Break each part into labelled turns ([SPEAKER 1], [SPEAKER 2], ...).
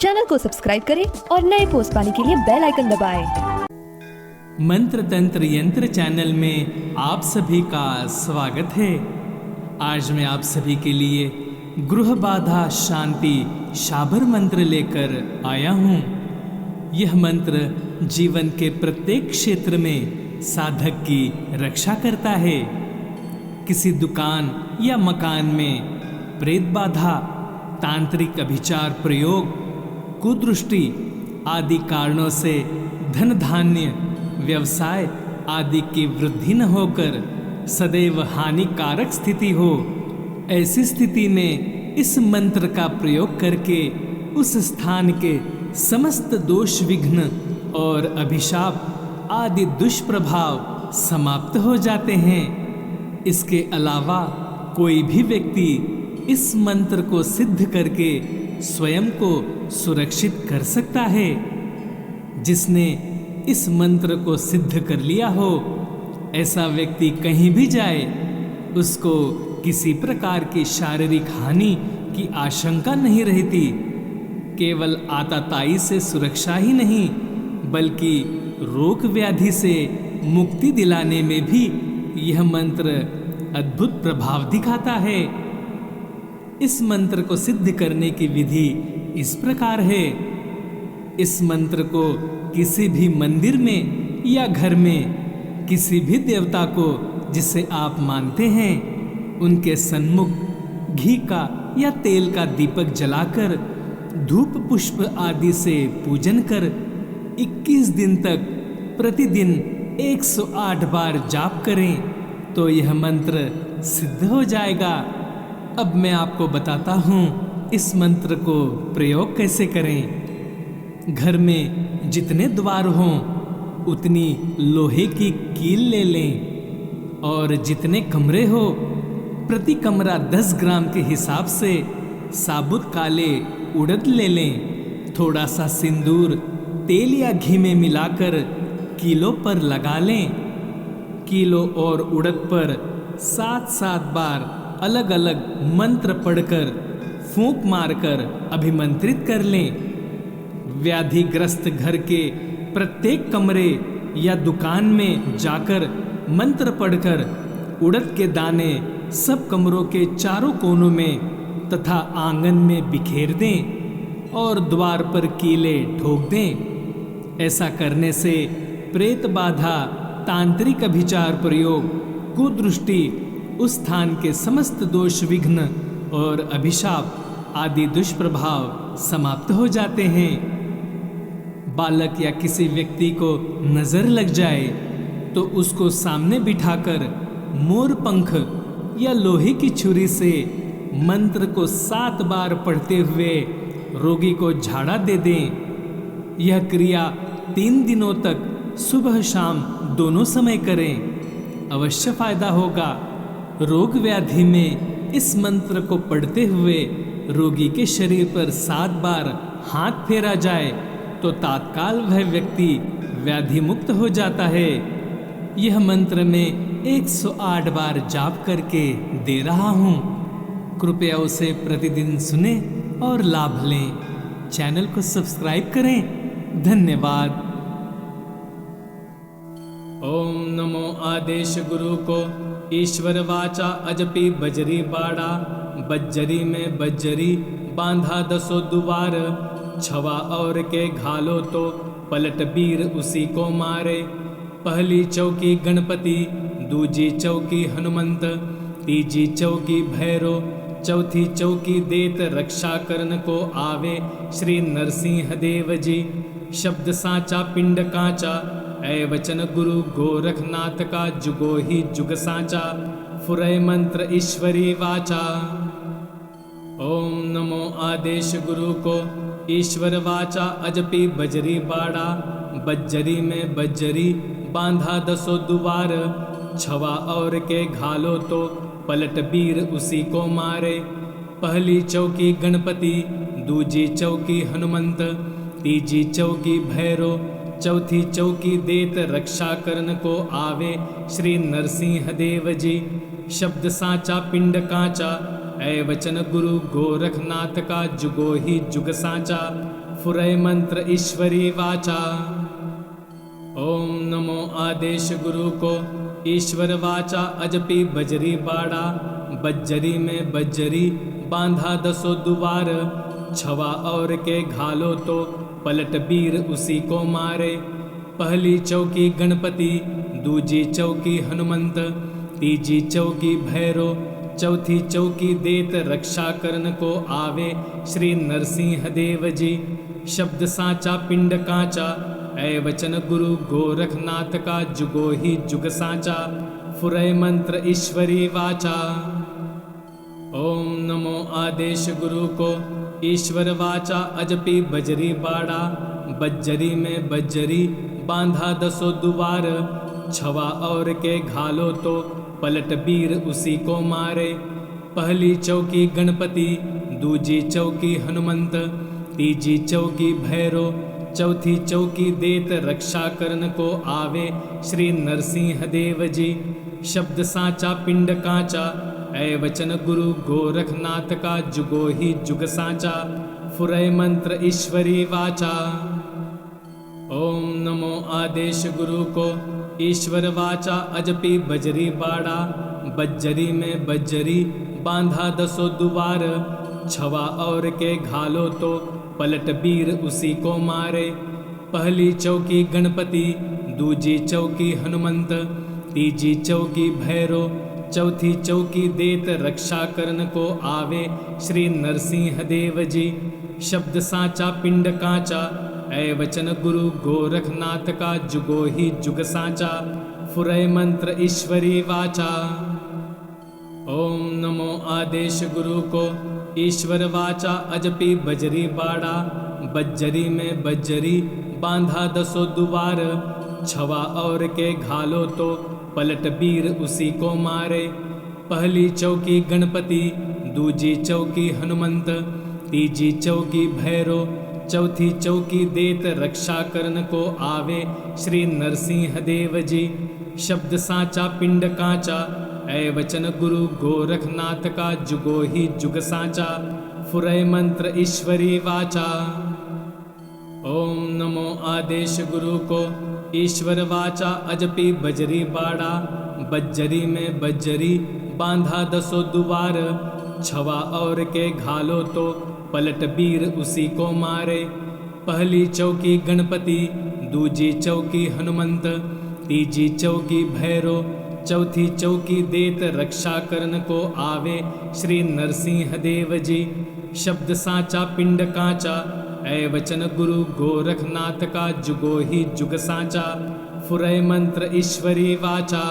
[SPEAKER 1] Channel को subscribe करें और नए पोस्ट पाने के लिए बेल आइकन दबाएं।
[SPEAKER 2] मंत्र तंत्र यंत्र चैनल में आप सभी का स्वागत है। आज मैं आप सभी के लिए गृह बाधा शांति शाबर मंत्र लेकर आया हूँ। यह मंत्र जीवन के प्रत्येक क्षेत्र में साधक की रक्षा करता है। किसी दुकान या मकान में प्रेत बाधा, तांत्रिक अभिचार प्रयोग, कुदृष्टि आदि कारणों से धन धान्य व्यवसाय आदि की वृद्धि न होकर सदैव हानिकारक स्थिति हो, ऐसी स्थिति में इस मंत्र का प्रयोग करके उस स्थान के समस्त दोष विघ्न और अभिशाप आदि दुष्प्रभाव समाप्त हो जाते हैं। इसके अलावा कोई भी व्यक्ति इस मंत्र को सिद्ध करके स्वयं को सुरक्षित कर सकता है। जिसने इस मंत्र को सिद्ध कर लिया हो, ऐसा व्यक्ति कहीं भी जाए उसको किसी प्रकार की शारीरिक हानि की आशंका नहीं रहती। केवल आतताई से सुरक्षा ही नहीं बल्कि रोग व्याधि से मुक्ति दिलाने में भी यह मंत्र अद्भुत प्रभाव दिखाता है। इस मंत्र को सिद्ध करने की विधि इस प्रकार है। इस मंत्र को किसी भी मंदिर में या घर में किसी भी देवता को जिसे आप मानते हैं उनके सन्मुख घी का या तेल का दीपक जलाकर धूप पुष्प आदि से पूजन कर 21 दिन तक प्रतिदिन 108 बार जाप करें तो यह मंत्र सिद्ध हो जाएगा। अब मैं आपको बताता हूँ इस मंत्र को प्रयोग कैसे करें। घर में जितने द्वार हों उतनी लोहे की कील ले लें और जितने कमरे हो प्रति कमरा 10 ग्राम के हिसाब से साबुत काले उड़द ले लें। थोड़ा सा सिंदूर तेल या घी में मिलाकर कीलों पर लगा लें। कीलों और उड़द पर 7-7 बार अलग अलग मंत्र पढ़कर फूंक मारकर अभिमंत्रित कर लें। व्याधिग्रस्त घर के प्रत्येक कमरे या दुकान में जाकर मंत्र पढ़कर उड़द के दाने सब कमरों के चारों कोनों में तथा आंगन में बिखेर दें और द्वार पर कीले ठोक दें। ऐसा करने से प्रेत बाधा, तांत्रिक अभिचार प्रयोग, कुदृष्टि, उस स्थान के समस्त दोष विघ्न और अभिशाप आदि दुष्प्रभाव समाप्त हो जाते हैं। बालक या किसी व्यक्ति को नजर लग जाए तो उसको सामने बिठाकर मोर पंख या लोहे की छुरी से मंत्र को 7 बार पढ़ते हुए रोगी को झाड़ा दे दें। यह क्रिया 3 दिनों तक सुबह शाम दोनों समय करें, अवश्य फायदा होगा। रोग व्याधि में इस मंत्र को पढ़ते हुए रोगी के शरीर पर 7 बार हाथ फेरा जाए तो तात्काल वह व्यक्ति व्याधि मुक्त हो जाता है। यह मंत्र में 108 बार जाप करके दे रहा हूँ। कृपया उसे प्रतिदिन सुने और लाभ लें। चैनल को सब्सक्राइब करें। धन्यवाद। ओम नमो आदेश गुरु को ईश्वर वाचा अजपी बजरी बाड़ा। बज्जरी में बज्जरी बांधा 10 दुआर। छवा और के घालो तो पलट वीर उसी को मारे। पहली चौकी गणपति, दूजी चौकी हनुमंत, तीजी चौकी भैरो, चौथी चौकी देत रक्षा करन को आवे श्री नरसिंह देव जी। शब्द साचा पिंड कांचा, ऐ वचन गुरु गोरखनाथ का जुगो ही जुग साचा। फुरय मंत्र ईश्वरी वाचा। ओम नमो आदेश गुरु को ईश्वर वाचा अजपी बजरी बाड़ा। बज्जरी में बज्जरी बांधा 10 दुआर। छवा और के घालो तो पलट वीर उसी को मारे। पहली चौकी गणपति, दूजी चौकी हनुमंत, तीजी चौकी भैरो, चौथी चौकी देत रक्षा करन को आवे श्री नरसिंह देव जी। शब्द साचा पिंड कांचा, ऐ वचन गुरु गोरखनाथ का जुगो ही जुग साचा। फुरै मंत्र ईश्वरी वाचा। ओम नमो आदेश गुरु को ईश्वर वाचा अजपी बजरी बाड़ा। बज्जरी में बज्जरी बांधा दसो दुवार। छवा और के घालो तो पलट वीर उसी को मारे। पहली चौकी गणपति, दूजी चौकी हनुमंत, तीजी चौकी भैरो, चौथी चौकी देत रक्षा करन को आवे श्री नरसिंह देव जी। शब्द साचा पिंड कांचा, ऐ वचन गुरु गोरखनाथ का जुगो ही जुग साचा। फुरै मंत्र ईश्वरी वाचा। ओम नमो आदेश गुरु को ईश्वर वाचा अजपी बजरी बाड़ा। बज्जरी में बज्जरी बांधा दसो दुवार। छवा और के घालो तो पलट वीर उसी को मारे। पहली चौकी गणपति, दूजी चौकी हनुमंत, तीजी चौकी भैरो, चौथी चौकी देत रक्षा करन को आवे श्री नरसिंह देव जी। शब्द साचा पिंड कांचा, ऐ वचन गुरु गोरखनाथ का जुगो ही जुग साचा। फुरै मंत्र ईश्वरी वाचा। ओम नमो आदेश गुरु को ईश्वर वाचा अजपी बजरी बाड़ा। बज्जरी में बज्जरी बांधा दसो दुवार। छवा और के घालो तो पलट वीर उसी को मारे। पहली चौकी गणपति, दूजी चौकी हनुमंत, तीजी चौकी भैरो, चौथी चौकी देत रक्षा करन को आवे श्री नरसिंह देव जी। शब्द साचा पिंड कांचा, ऐ वचन गुरु गोरखनाथ का जुगो ही जुग साचा। फुरै मंत्र ईश्वरी वाचा। ओम नमो आदेश गुरु को ईश्वर वाचा अजपी बजरी बाड़ा। बज्जरी में बज्जरी बांधा दसो दुवार। छवा और के घालो तो पलट वीर उसी को मारे। पहली चौकी गणपति, दूजी चौकी हनुमंत, तीजी चौकी भैरो, चौथी चौकी देत रक्षा करन को आवे श्री नरसिंह देव जी। शब्द साचा पिंड कांचा, ऐ वचन गुरु गोरखनाथ का जुगो ही जुग साचा। फुरै मंत्र ईश्वरी वाचा। ओम नमो आदेश गुरु को ईश्वर वाचा अजपी बजरी बाड़ा। बज्जरी में बज्जरी बांधा दसो दुवार। छवा और के घालो तो पलट वीर उसी को मारे। पहली चौकी गणपति, दूजी चौकी हनुमंत, तीजी चौकी भैरो, चौथी चौकी देत रक्षा करन को आवे श्री नरसिंह देव जी। शब्द साचा पिंड कांचा, ऐ वचन गुरु गोरखनाथ का जुगो ही जुग साचा। फुरै मंत्र ईश्वरी वाचा।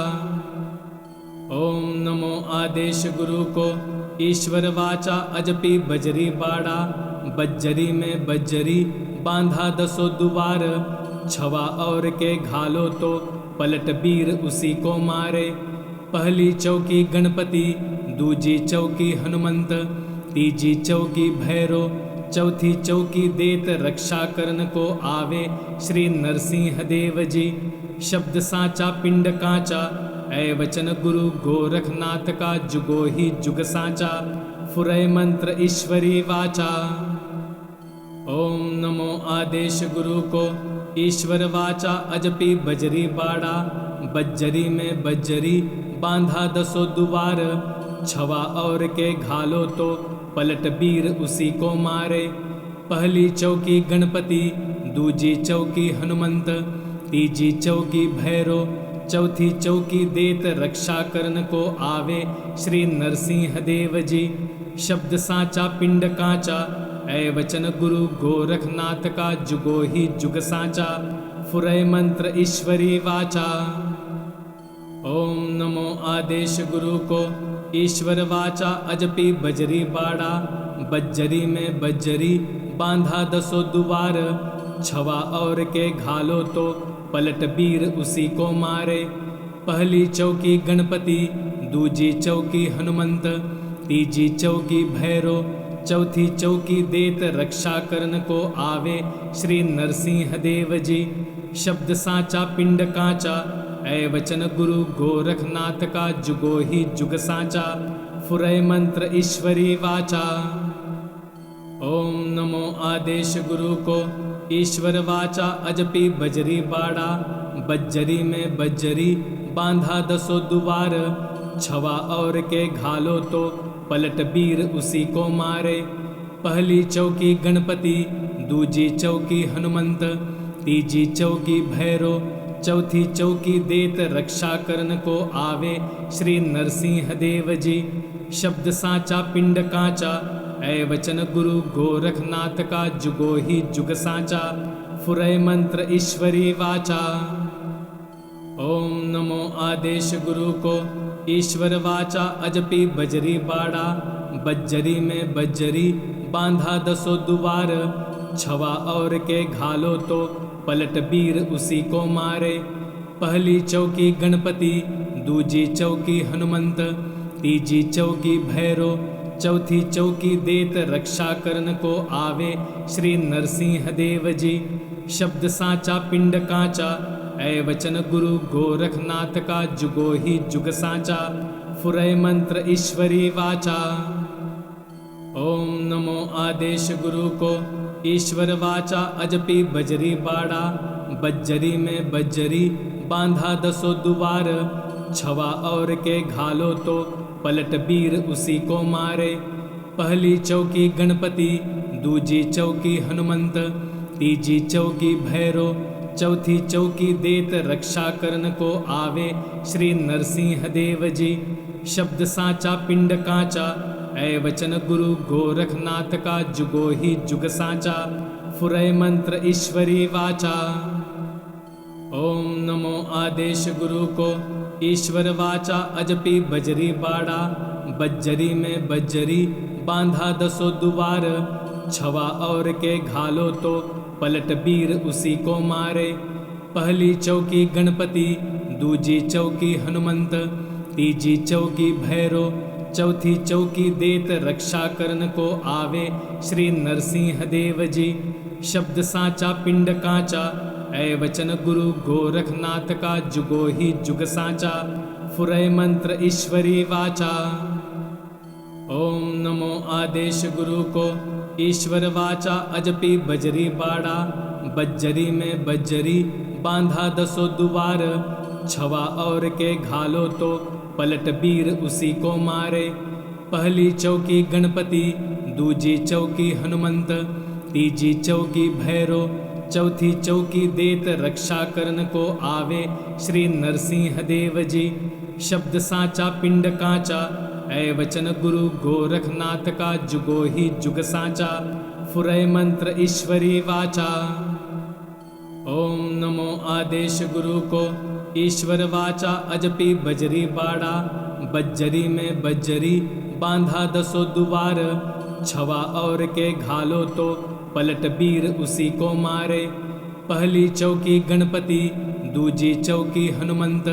[SPEAKER 2] ओम नमो आदेश गुरु को ईश्वर वाचा अजपी बजरी बाड़ा। बज्जरी में बज्जरी बांधा दसो दुवार। छवा और के घालो तो पलट वीर उसी को मारे। पहली चौकी गणपति, दूजी चौकी हनुमंत, तीजी चौकी भैरो, चौथी चौकी देत रक्षा करन को आवे श्री नरसिंह देव जी। शब्द साचा पिंड कांचा, ऐ वचन गुरु गोरखनाथ का जुगो ही जुग साचा। फुरै मंत्र ईश्वरी वाचा। ओम नमो आदेश गुरु को ईश्वर वाचा अजपी बजरी बाड़ा। बज्जरी में बज्जरी बांधा दसो दुवार। छवा और के घालो तो पलट वीर उसी को मारे। पहली चौकी गणपति, दूजी चौकी हनुमंत, तीजी चौकी भैरो, चौथी चौकी देत रक्षा करन को आवे श्री नरसिंह देव जी। शब्द साचा पिंड कांचा, ऐ वचन गुरु गोरखनाथ का जुगो ही जुग साचा। फुरै मंत्र ईश्वरी वाचा। ओम नमो आदेश गुरु को ईश्वर वाचा अजपी बजरी बाड़ा। बज्जरी में बज्जरी बांधा दसो दुवार। छवा और के घालो तो पलट वीर उसी को मारे। पहली चौकी गणपति, दूजी चौकी हनुमंत, तीजी चौकी भैरो, चौथी चौकी देत रक्षा करन को आवे श्री नरसिंह देव जी। शब्द साचा पिंड कांचा, ऐ वचन गुरु गोरखनाथ का जुगो ही जुग साचा। फुरै मंत्र ईश्वरी वाचा। ओम नमो आदेश गुरु को ईश्वर वाचा अजपी बजरी बाड़ा, बज्जरी में बज्जरी बांधा दसो दुबार, छवा और के घालो तो पलट वीर उसी को मारे। पहली चौकी गणपति, दूजी चौकी हनुमंत, तीजी चौकी भैरो, चौथी चौकी देत रक्षा करन को आवे श्री नरसिंह देव जी। शब्द साचा पिंड कांचा, ऐ वचन गुरु गोरखनाथ का जुगो ही जुग साचा, फुरय मंत्र ईश्वरी वाचा। ओम नमो आदेश गुरु को ईश्वर वाचा अजपी बजरी बाड़ा, बज्जरी में बज्जरी बांधा दसो दुबार, छवा और के घालो तो पलट वीर उसी को मारे। पहली चौकी गणपति, दूजी चौकी हनुमंत, तीजी चौकी भैरो, चौथी चौकी देत रक्षा करन को आवे श्री नरसिंह देव जी। शब्द साचा पिंड कांचा, ऐ वचन गुरु गोरखनाथ का जुगो ही जुग साचा, फुरय मंत्र ईश्वरी वाचा। ओम नमो आदेश गुरु को ईश्वर वाचा अजपी बजरी बाड़ा, बज्जरी में बज्जरी बांधा दसो दुबार, छवा और के घालो तो पलट वीर उसी को मारे। पहली चौकी गणपति, दूजी चौकी हनुमंत, तीजी चौकी भैरो, चौथी चौकी देत रक्षा करन को आवे श्री नरसिंह देव जी। शब्द साचा पिंड कांचा, ऐ वचन गुरु गोरखनाथ का जुगो ही जुग साचा, फुरय मंत्र ईश्वरी वाचा। ओम नमो आदेश गुरु को ईश्वर वाचा अजपी बजरी बाड़ा, बज्जरी में बज्जरी बांधा दसो दुबार, छवा और के घालो तो पलट वीर उसी को मारे। पहली चौकी गणपति, दूजी चौकी हनुमंत, तीजी चौकी भैरो, चौथी चौकी देत रक्षा करन को आवे श्री नरसिंह देव जी। शब्द साचा पिंड कांचा, ऐ वचन गुरु गोरखनाथ का जुगो ही जुग साचा, फुरय मंत्र ईश्वरी वाचा। ओम नमो आदेश गुरु को ईश्वर वाचा अजपी बजरी बाड़ा, बज्जरी में बज्जरी बांधा दसो दुबार, छवा और के घालो तो पलट वीर उसी को मारे। पहली चौकी गणपति, दूजी चौकी हनुमंत, तीजी चौकी भैरो, चौथी चौकी देत रक्षा करन को आवे श्री नरसिंह देव जी। शब्द साचा पिंड कांचा, ऐ वचन गुरु गोरखनाथ का जुगो ही जुग साचा, फुरय मंत्र ईश्वरी वाचा। ओम नमो आदेश गुरु को ईश्वर वाचा अजपी बजरी बाड़ा, बज्जरी में बज्जरी बांधा दसो दुबार, छवा और के घालो तो पलट वीर उसी को मारे। पहली चौकी गणपति, दूजी चौकी हनुमंत,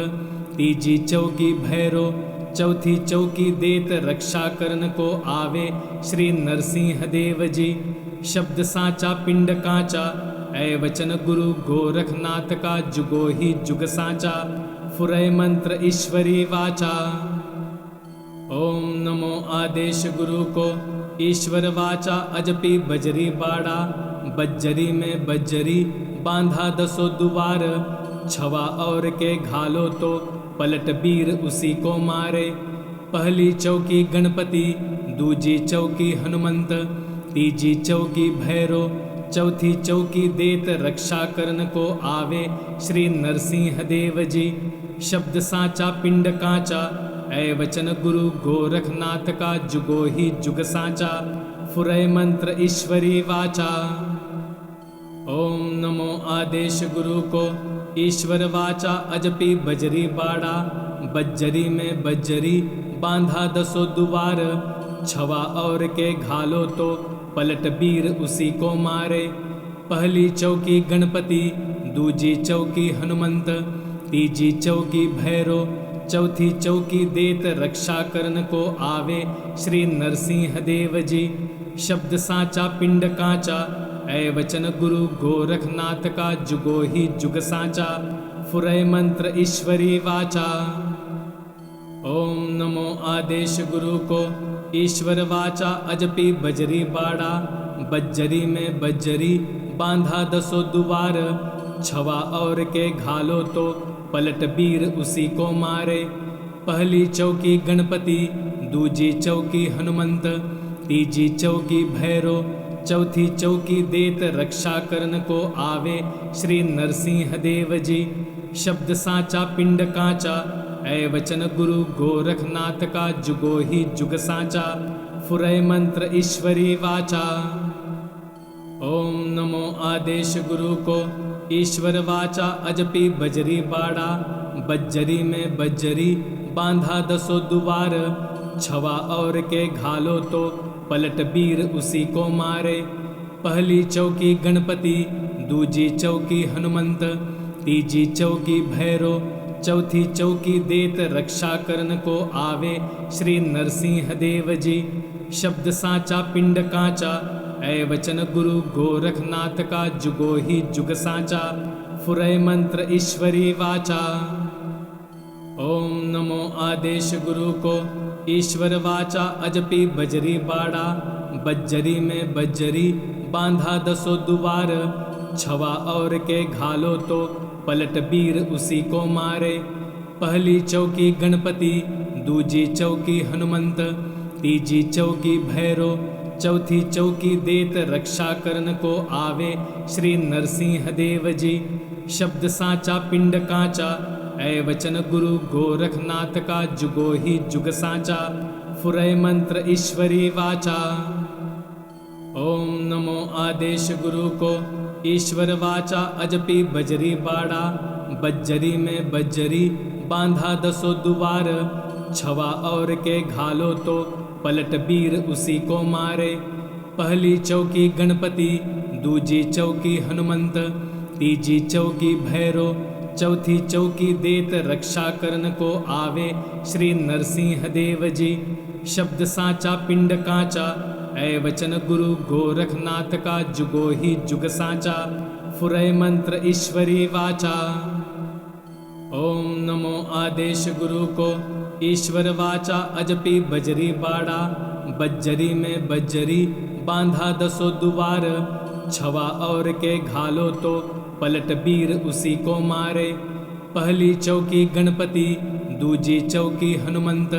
[SPEAKER 2] तीजी चौकी भैरो, चौथी चौकी देत रक्षा करन को आवे श्री नरसिंह देव जी। शब्द साचा पिंड कांचा, ऐ वचन गुरु गोरखनाथ का जुगो ही जुग साचा, फुरय मंत्र ईश्वरी वाचा। ओम नमो आदेश गुरु को ईश्वर वाचा अजपी बजरी बाड़ा, बज्जरी में बज्जरी बांधा दसो दुबार, छवा और के घालो तो पलट वीर उसी को मारे। पहली चौकी गणपति, दूजी चौकी हनुमंत, तीजी चौकी भैरो, चौथी चौकी देत रक्षा करन को आवे श्री नरसिंह देव जी। शब्द साचा पिंड कांचा, ऐ वचन गुरु गोरखनाथ का जुगो ही जुग साचा, फुरय मंत्र ईश्वरी वाचा। ओम नमो आदेश गुरु को ईश्वर वाचा अजपी बजरी बाड़ा, बज्जरी में बज्जरी बांधा दसो दुबार, छवा और के घालो तो पलट वीर उसी को मारे। पहली चौकी गणपति, दूजी चौकी हनुमंत, तीजी चौकी भैरो, चौथी चौकी देत रक्षा करन को आवे श्री नरसिंह देव जी। शब्द साचा पिंड कांचा, ऐ वचन गुरु गोरखनाथ का जुगो ही जुग साचा, फुरय मंत्र ईश्वरी वाचा। ओम नमो आदेश गुरु को ईश्वर वाचा अजपी बजरी बाड़ा, बज्जरी में बज्जरी बांधा दसों दुआर। छवा और के घालो तो पलट वीर उसी को मारे। पहली चौकी गणपति, दूजी चौकी हनुमंत, तीजी चौकी भैरो, चौथी चौकी देत रक्षा करन को आवे श्री नरसिंह देव जी। शब्द साचा पिंड कांचा, ऐ वचन गुरु गोरखनाथ का जुगो ही जुग साचा। फुरय मंत्र ईश्वरी वाचा। ओम नमो आदेश गुरु को ईश्वर वाचा अजपी बजरी बाड़ा। बज्जरी में बज्जरी बांधा दसों दुआर। छवा और के घालो तो पलट वीर उसी को मारे। पहली चौकी गणपति, दूजी चौकी हनुमंत, तीजी चौकी भैरो, चौथी चौकी देत रक्षा करन को आवे श्री नरसिंह देव जी। शब्द साचा पिंड कांचा, ऐ वचन गुरु गोरखनाथ का जुगो ही जुग साचा। फुरय मंत्र ईश्वरी वाचा। ओम नमो आदेश गुरु को ईश्वर वाचा अजपी बजरी बाड़ा। बज्जरी में बज्जरी बांधा दसों दुआर। छवा और के घालो तो पलट वीर उसी को मारे। पहली चौकी गणपति, दूजी चौकी हनुमंत, तीजी चौकी भैरो, चौथी चौकी देत रक्षा करन को आवे श्री नरसिंह देव जी। शब्द साचा पिंड कांचा, ऐ वचन गुरु गोरखनाथ का जुगो ही जुग साचा। फुरय मंत्र ईश्वरी वाचा। ओम नमो आदेश गुरु को ईश्वर वाचा अजपी बजरी बाड़ा। बज्जरी में बज्जरी बांधा दसों दुआर। छवा और के घालो तो पलट वीर उसी को मारे। पहली चौकी गणपति, दूजी चौकी हनुमंत, तीजी चौकी भैरो, चौथी चौकी देत रक्षा करन को आवे श्री नरसिंह देव जी। शब्द साचा पिंड कांचा, ऐ वचन गुरु गोरखनाथ का जुगो ही जुग साचा। फुरय मंत्र ईश्वरी वाचा। ओम नमो आदेश गुरु को ईश्वर वाचा अजपी बजरी बाड़ा। बज्जरी में बज्जरी बांधा दसों दुआर। छवा और के घालो तो पलट वीर उसी को मारे। पहली चौकी गणपति, दूजी चौकी हनुमंत,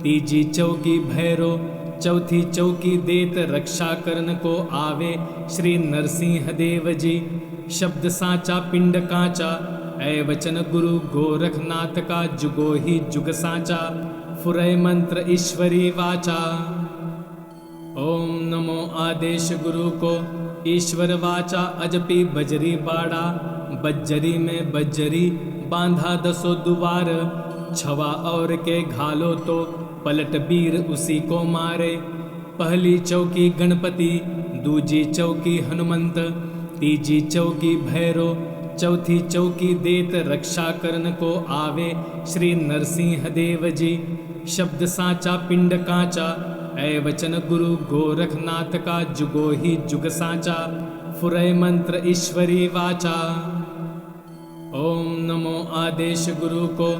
[SPEAKER 2] तीजी चौकी भैरो, चौथी चौकी देत रक्षा करन को आवे श्री नरसिंह देव जी। शब्द साचा पिंड कांचा, ऐ वचन गुरु गोरखनाथ का जुगो ही जुग साचा। फुरय मंत्र ईश्वरी वाचा। ओम नमो आदेश गुरु को ईश्वर वाचा अजपी बजरी बाड़ा। बज्जरी में बज्जरी बांधा दसों दुआर। छवा और के घालो तो पलट वीर उसी को मारे। पहली चौकी गणपति, दूजी चौकी हनुमंत, तीजी चौकी भैरो, चौथी चौकी देत रक्षा करन को आवे श्री नरसिंह देव जी। शब्द साचा पिंड कांचा, ऐ वचन गुरु गोरखनाथ का जुगो ही जुग साचा। फुरय मंत्र ईश्वरी वाचा। ओम नमो आदेश गुरु को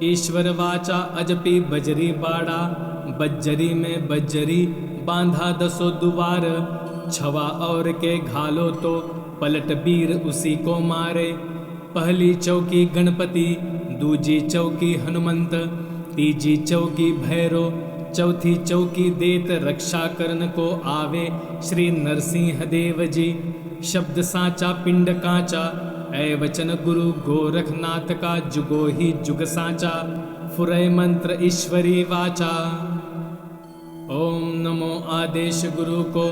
[SPEAKER 2] ईश्वर वाचा अजपी बजरी बाड़ा। बज्जरी में बज्जरी बांधा दसों दुआर। छवा और के घालो तो पलट वीर उसी को मारे। पहली चौकी गणपति, दूजी चौकी हनुमंत, तीजी चौकी भैरो, चौथी चौकी देत रक्षा करन को आवे श्री नरसिंह देव जी। शब्द साचा पिंड कांचा, ऐ वचन गुरु गोरखनाथ का जुगो ही जुग साचा। फुरय मंत्र ईश्वरी वाचा। ओम नमो आदेश गुरु को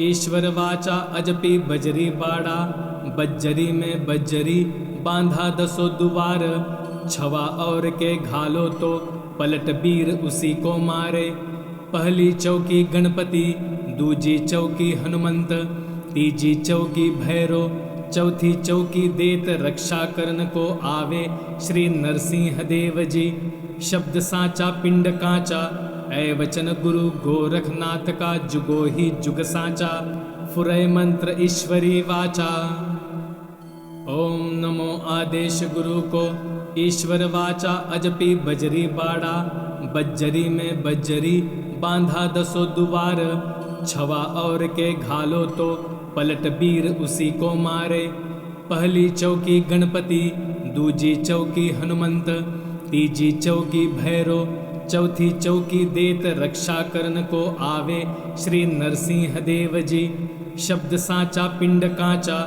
[SPEAKER 2] ईश्वर वाचा अजपी बजरी बाड़ा। बज्जरी में बज्जरी बांधा दसों दुआर। छवा और के घालो तो पलट वीर उसी को मारे। पहली चौकी गणपति, दूजी चौकी हनुमंत, तीजी चौकी भैरो, चौथी चौकी देत रक्षा करन को आवे श्री नरसिंह देव जी। शब्द साचा पिंड कांचा, ऐ वचन गुरु गोरखनाथ का जुगो ही जुग साचा। फुरय मंत्र ईश्वरी वाचा। ओम नमो आदेश गुरु को ईश्वर वाचा अजपी बजरी बाड़ा। बज्जरी में बज्जरी बांधा दसों दुआर। छवा और के घालो तो पलट बीर उसी को मारे। पहली चौकी गणपति, दूजी चौकी हनुमंत, तीजी चौकी भैरो, चौथी चौकी देत रक्षा करन को आवे श्री नरसिंह देव जी। शब्द साचा पिंड कांचा,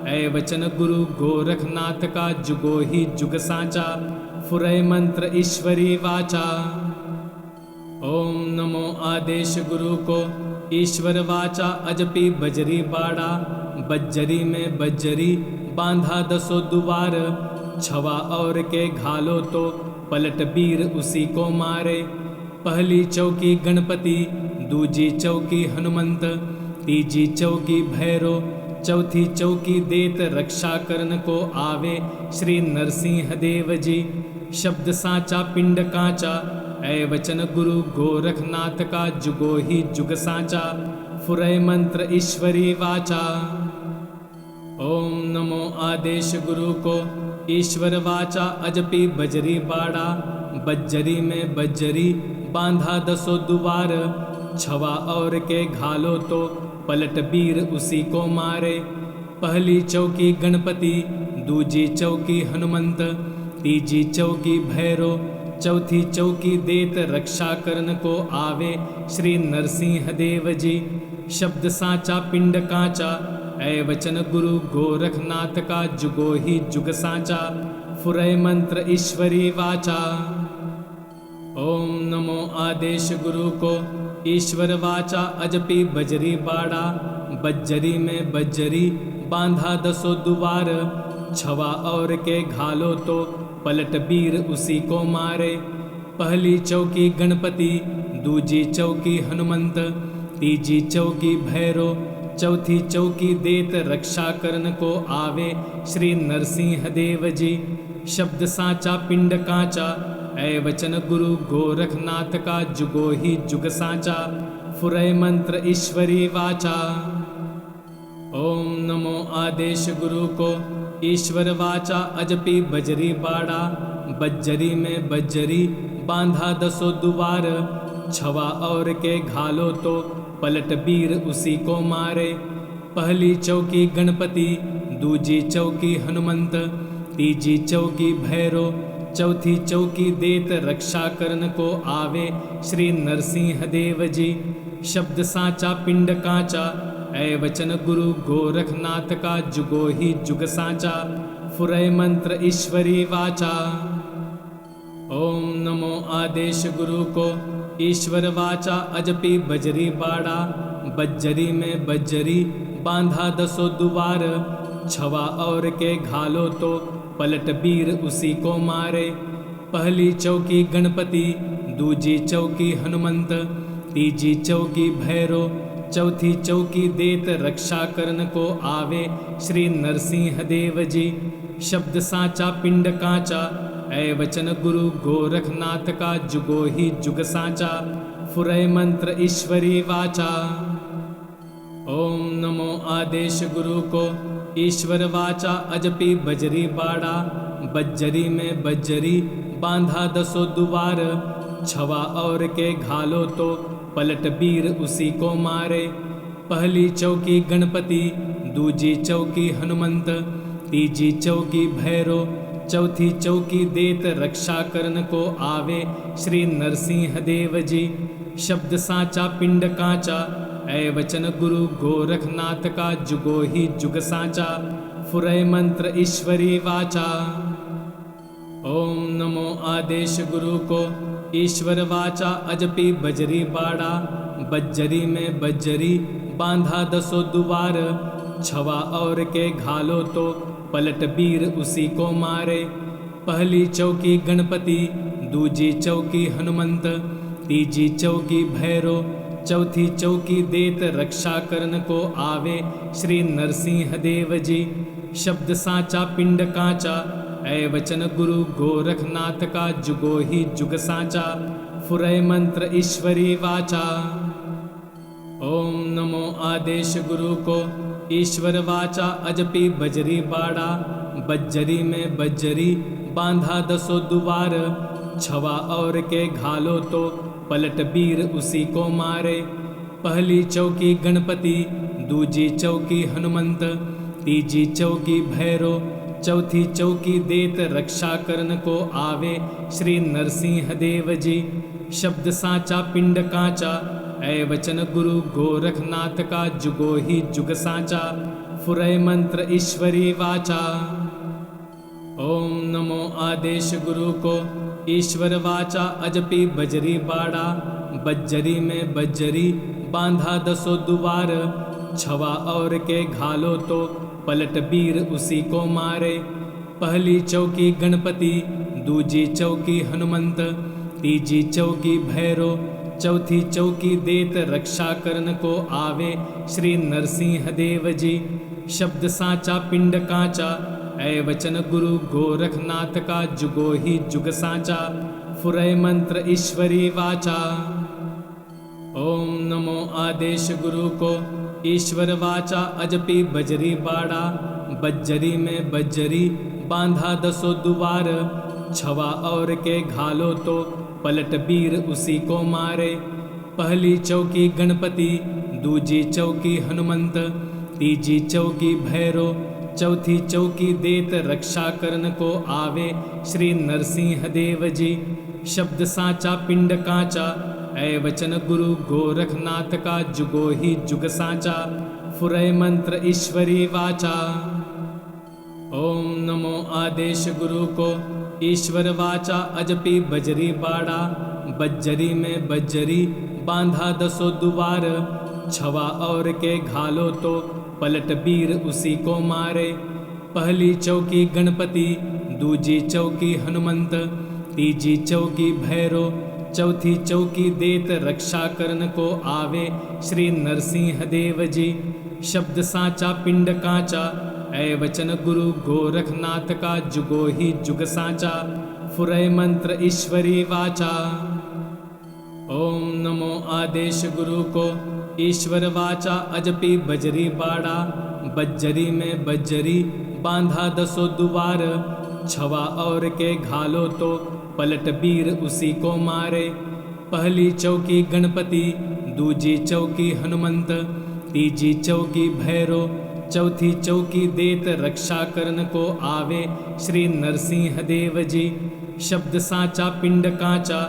[SPEAKER 2] ऐ वचन गुरु गोरखनाथ का जुगो ही जुग साचा। फुरय मंत्र ईश्वरी वाचा। ओम नमो आदेश गुरु को ईश्वर वाचा अजपी बजरी बाड़ा। बज्जरी में बज्जरी बांधा दसो दुबार। छवा और के घालो तो पलट बीर उसी को मारे। पहली चौकी गणपति, दूजी चौकी हनुमंत, तीजी चौकी भैरो, चौथी चौकी देत रक्षा करन को आवे श्री नरसिंह देव जी। शब्द साचा पिंड कांचा, ऐ वचन गुरु गोरखनाथ का जुगो ही जुग साचा। फुरय मंत्र ईश्वरी वाचा। ओम नमो आदेश गुरु को ईश्वर वाचा अजपी बजरी बाड़ा। बज्जरी में बज्जरी बांधा दसो दुबार। छवा और के घालो तो पलट बीर उसी को मारे। पहली चौकी गणपति, दूजी चौकी हनुमंत, तीजी चौकी भैरो, चौथी चौकी देत रक्षा करन को आवे श्री नरसिंह देव जी। शब्द साचा पिंड कांचा, ऐ वचन गुरु गोरखनाथ का जुगो ही जुग साचा। फुरय मंत्र ईश्वरी वाचा। ओम नमो आदेश गुरु को ईश्वर वाचा अजपी बजरी बाड़ा। बज्जरी में बज्जरी बांधा दसो दुबार। छवा और के घालो तो पलट बीर उसी को मारे। पहली चौकी गणपति, दूजी चौकी हनुमंत, तीजी चौकी भैरो, चौथी चौकी देत रक्षा करन को आवे श्री नरसिंह देव जी। शब्द साचा पिंड कांचा, ऐ वचन गुरु गोरखनाथ का जुगो ही जुग साचा। फुरय मंत्र ईश्वरी वाचा। ओम नमो आदेश गुरु को ईश्वर वाचा अजपी बजरी बाड़ा। बज्जरी में बज्जरी बांधा दसो दुबार। छवा और के घालो तो पलट बीर उसी को मारे। पहली चौकी गणपति, दूजी चौकी हनुमंत, तीजी चौकी भैरो, चौथी चौकी देत रक्षा करन को आवे श्री नरसिंह देव जी। शब्द साचा पिंड कांचा, ऐ वचन गुरु गोरखनाथ का जुगो ही जुग साचा। फुरय मंत्र ईश्वरी वाचा। ओम नमो आदेश गुरु को ईश्वर वाचा अजपी बजरी बाड़ा। बज्जरी में बज्जरी बांधा दसो दुबार। छवा और के घालो तो पलट बीर उसी को मारे। पहली चौकी गणपति, दूजी चौकी हनुमंत, तीजी चौकी भैरो, चौथी चौकी देत रक्षा करन को आवे श्री नरसिंह देव जी। शब्द साचा पिंड कांचा, ऐ वचन गुरु गोरखनाथ का जुगो ही जुग साचा। फुरय मंत्र ईश्वरी वाचा। ओम नमो आदेश गुरु को ईश्वर वाचा अजपी बजरी बाड़ा। बज्जरी में बज्जरी बांधा दसो दुबार। छवा और के घालो तो पलट बीर उसी को मारे। पहली चौकी गणपति, दूजी चौकी हनुमंत, तीजी चौकी भैरो, चौथी चौकी देत रक्षा करन को आवे श्री नरसिंह देव जी। शब्द साचा पिंड कांचा, ऐ वचन गुरु गोरखनाथ का जुगो ही जुग साचा। फुरय मंत्र ईश्वरी वाचा। ओम नमो आदेश गुरु को ईश्वर वाचा अजपी बजरी बाड़ा। बज्जरी में बज्जरी बांधा दसो दुबार। छवा और के घालो तो पलट बीर उसी को मारे। पहली चौकी गणपति, दूजी चौकी हनुमंत, तीजी चौकी भैरो, चौथी चौकी देत रक्षा करन को आवे श्री नरसिंह देव जी। शब्द साचा पिंड कांचा, ऐ वचन गुरु गोरखनाथ का जुगो ही जुग साचा। फुरय मंत्र ईश्वरी वाचा। ओम नमो आदेश गुरु को ईश्वर वाचा अजपी बजरी बाड़ा। बज्जरी में बज्जरी बांधा दसो दुबार। छवा और के घालो तो पलट बीर उसी को मारे। पहली चौकी गणपति, दूजी चौकी हनुमंत, तीजी चौकी भैरो, चौथी चौकी देत रक्षा करन को आवे श्री नरसिंह देव जी। शब्द साचा पिंड कांचा, ऐ वचन गुरु गोरखनाथ का जुगो ही जुग साचा। फुरय मंत्र ईश्वरी वाचा। ओम नमो आदेश गुरु को ईश्वर वाचा अजपी बजरी बाड़ा। बज्जरी में बज्जरी बांधा दसो दुबार। छवा और के घालो तो पलट वीर उसी को मारे। पहली चौकी गणपति, दूजी चौकी हनुमंत, तीजी चौकी भैरो, चौथी चौकी देत रक्षा करन को आवे श्री नरसिंह देव जी। शब्द साचा पिंड कांचा, ऐ वचन गुरु गोरखनाथ का जुगो ही जुग साचा। फुरय मंत्र ईश्वरी वाचा। ओम नमो आदेश गुरु को ईश्वर वाचा अजपी बजरी बाड़ा। बज्जरी में बज्जरी बांधा दसो दुबार। छवा और के घालो तो पलट वीर उसी को मारे। पहली चौकी गणपति, दूजी चौकी हनुमंत, तीजी चौकी भैरो, चौथी चौकी देत रक्षा करन को आवे श्री नरसिंह देव जी। शब्द साचा पिंड कांचा, ऐ वचन गुरु गोरखनाथ का जुगो ही जुग साचा। फुरय मंत्र ईश्वरी वाचा। ओम नमो आदेश गुरु को ईश्वर वाचा अजपी बजरी बाड़ा। बज्जरी में बज्जरी बांधा दसो दुबार। छवा और के घालो तो पलट वीर उसी को मारे। पहली चौकी गणपति, दूजी चौकी हनुमंत, तीजी चौकी भैरो, चौथी चौकी देत रक्षा करन को आवे श्री नरसिंह देव जी। शब्द साचा पिंड कांचा, ऐ वचन गुरु गोरखनाथ का जुगो ही जुग साचा। फुरय मंत्र ईश्वरी वाचा। ओम नमो आदेश गुरु को ईश्वर वाचा अजपी बजरी बाड़ा। बज्जरी में बज्जरी बांधा दसो दुबार। छवा और के घालो तो पलट वीर उसी को मारे। पहली चौकी गणपति, दूजी चौकी हनुमंत, तीजी चौकी भैरो, चौथी चौकी देत रक्षा करन को आवे श्री नरसिंह देव जी। शब्द साचा पिंड कांचा,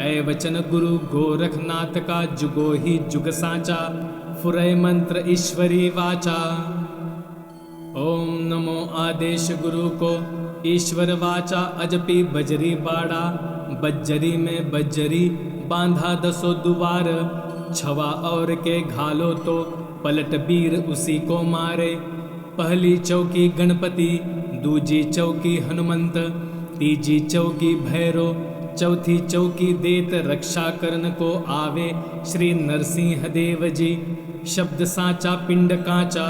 [SPEAKER 2] ऐ वचन गुरु गोरखनाथ का जुगो ही जुग साचा। फुरय मंत्र ईश्वरी वाचा। ओम नमो आदेश गुरु को ईश्वर वाचा अजपी बजरी बाड़ा। बज्जरी में बज्जरी बांधा दसो दुबार। छवा और के घालो तो पलट वीर उसी को मारे। पहली चौकी गणपति, दूजी चौकी हनुमंत, तीजी चौकी भैरो, चौथी चौकी देत रक्षा करन को आवे श्री नरसिंह देव जी। शब्द साचा पिंड कांचा,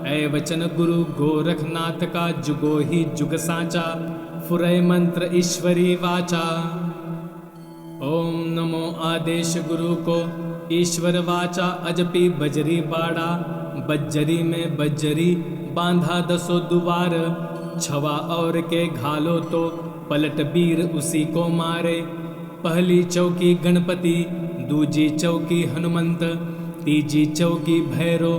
[SPEAKER 2] ऐ वचन गुरु गोरखनाथ का जुगो ही जुग साचा। फुरय मंत्र ईश्वरी वाचा। ओम नमो आदेश गुरु को ईश्वर वाचा अजपी बजरी बाड़ा। बज्जरी में बज्जरी बांधा दसो दुबार। छवा और के घालो तो पलट वीर उसी को मारे। पहली चौकी गणपति, दूजी चौकी हनुमंत, तीजी चौकी भैरो,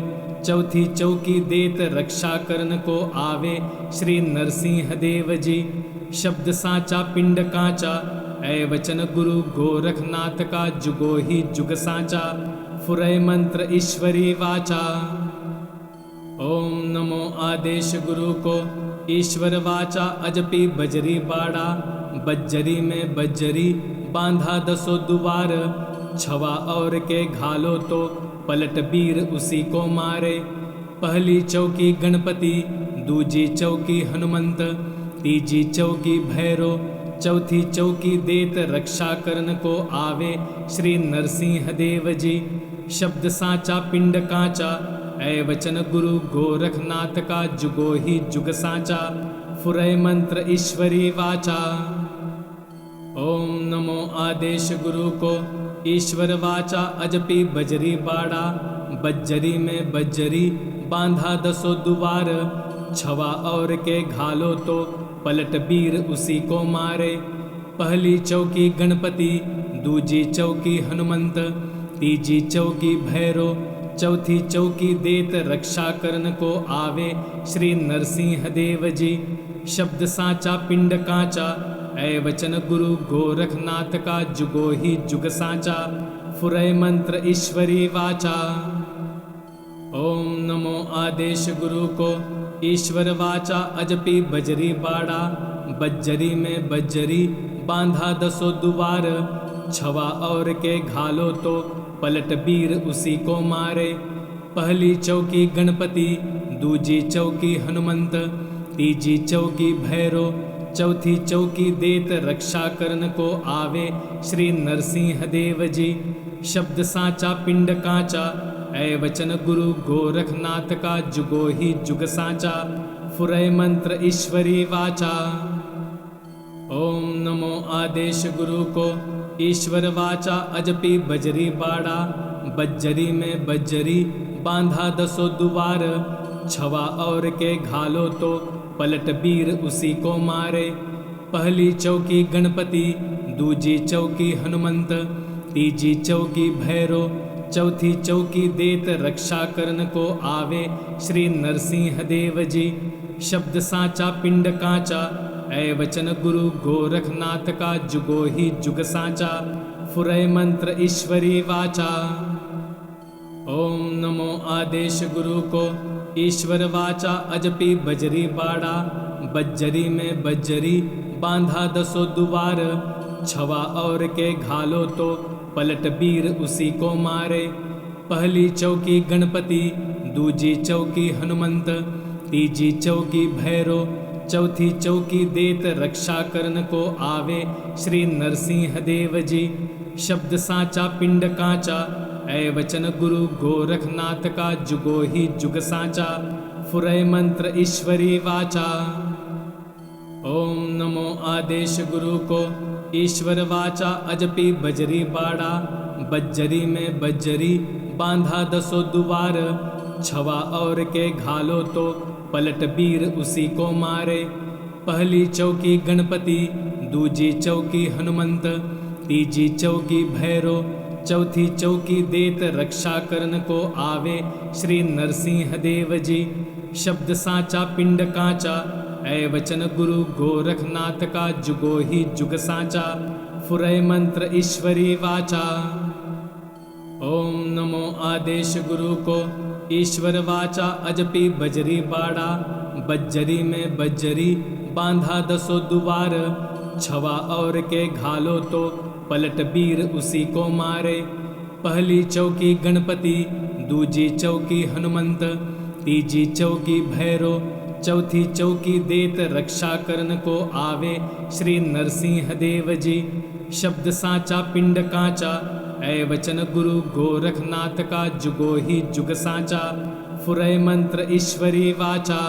[SPEAKER 2] चौथी चौकी देत रक्षा करन को आवे श्री नरसिंह देव जी। शब्द साचा पिंड कांचा, ऐ वचन गुरु गोरखनाथ का जुगो ही जुग साचा। फुरय मंत्र ईश्वरी वाचा। ओम नमो आदेश गुरु को ईश्वर वाचा अजपी बजरी बाड़ा। बज्जरी में बज्जरी बांधा दसो दुबार। छवा और के घालो तो पलट वीर उसी को मारे। पहली चौकी गणपति, दूजी चौकी हनुमंत, तीजी चौकी भैरो, चौथी चौकी देत रक्षा करन को आवे श्री नरसिंह देव जी। शब्द साचा पिंड कांचा, ऐ वचन गुरु गोरखनाथ का जुगो ही जुग साचा। फुरय मंत्र ईश्वरी वाचा। ओम नमो आदेश गुरु को ईश्वर वाचा अजपी बजरी बाड़ा। बज्जरी में बज्जरी बांधा दसो दुबार। छवा और के घालो तो पलट वीर उसी को मारे। पहली चौकी गणपति, दूजी चौकी हनुमंत, तीजी चौकी भैरो, चौथी चौकी देत रक्षा करन को आवे श्री नरसिंह देव जी। शब्द साचा पिंड कांचा, ऐ वचन गुरु गोरखनाथ का जुगो ही जुग साचा। फुरय मंत्र ईश्वरी वाचा। ओम नमो आदेश गुरु को ईश्वर वाचा अजपी बजरी बाड़ा। बज्जरी में बज्जरी बांधा दसो दुबार। छवा और के घालो तो पलट वीर उसी को मारे। पहली चौकी गणपति, दूजी चौकी हनुमंत, तीजी चौकी भैरो, चौथी चौकी देत रक्षा करन को आवे श्री नरसिंह देव जी। शब्द साचा पिंड कांचा, ऐ वचन गुरु गोरखनाथ का जुगो ही जुग साचा। फुरय मंत्र ईश्वरी वाचा। ओम नमो आदेश गुरु को ईश्वर वाचा अजपी बजरी बाड़ा। बज्जरी में बज्जरी बांधा दसो दुबार। छवा और के घालो तो पलट वीर उसी को मारे। पहली चौकी गणपति, दूजी चौकी हनुमंत, तीजी चौकी भैरो, चौथी चौकी देत रक्षा करन को आवे श्री नरसिंह देव जी। शब्द साचा पिंड कांचा, ऐ वचन गुरु गोरखनाथ का जुगो ही जुग साचा। फुरय मंत्र ईश्वरी वाचा। ओम नमो आदेश गुरु को ईश्वर वाचा अजपी बजरी बाड़ा। बज्जरी में बज्जरी बांधा दसो दुबार। छवा और के घालो तो पलट वीर उसी को मारे। पहली चौकी गणपति, दूजी चौकी हनुमंत, तीजी चौकी भैरो, चौथी चौकी देत रक्षा करन को आवे श्री नरसिंह देव जी। शब्द साचा पिंड कांचा, ऐ वचन गुरु गोरखनाथ का जुगो ही जुग साचा। फुरय मंत्र ईश्वरी वाचा। ओम नमो आदेश गुरु को ईश्वर वाचा अजपी बजरी बाड़ा। बज्जरी में बज्जरी बांधा दसो दुबार। छवा और के घालो तो पलट वीर उसी को मारे। पहली चौकी गणपति, दूजी चौकी हनुमंत, तीजी चौकी भैरो, चौथी चौकी देत रक्षा करन को आवे श्री नरसिंह देव जी। शब्द साचा पिंड कांचा, ऐ वचन गुरु गोरखनाथ का जुगो ही जुग साचा। फुरय मंत्र ईश्वरी वाचा। ओम नमो आदेश गुरु को ईश्वर वाचा अजपी बजरी बाड़ा। बज्जरी में बज्जरी बांधा दसो दुबार। छवा और के घालो तो पलट वीर उसी को मारे। पहली चौकी गणपति, दूजी चौकी हनुमंत, तीजी चौकी भैरो, चौथी चौकी देत रक्षा करन को आवे श्री नरसिंह देव जी। शब्द साचा पिंड कांचा, ऐ वचन गुरु गोरखनाथ का जुगो ही जुग साचा। फुरय मंत्र ईश्वरी वाचा।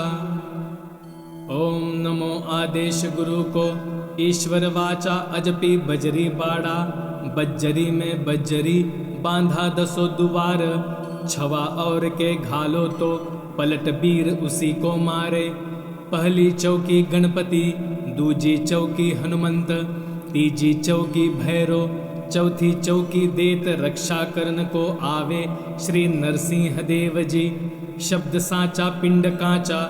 [SPEAKER 2] ओम नमो आदेश गुरु को ईश्वर वाचा अजपी बजरी बाड़ा। बज्जरी में बज्जरी बांधा दसो दुबार। छवा और के घालो तो पलट वीर उसी को मारे। पहली चौकी गणपति, दूजी चौकी हनुमंत, तीजी चौकी भैरो, चौथी चौकी देत रक्षा करन को आवे श्री नरसिंह देव जी। शब्द साचा पिंड कांचा,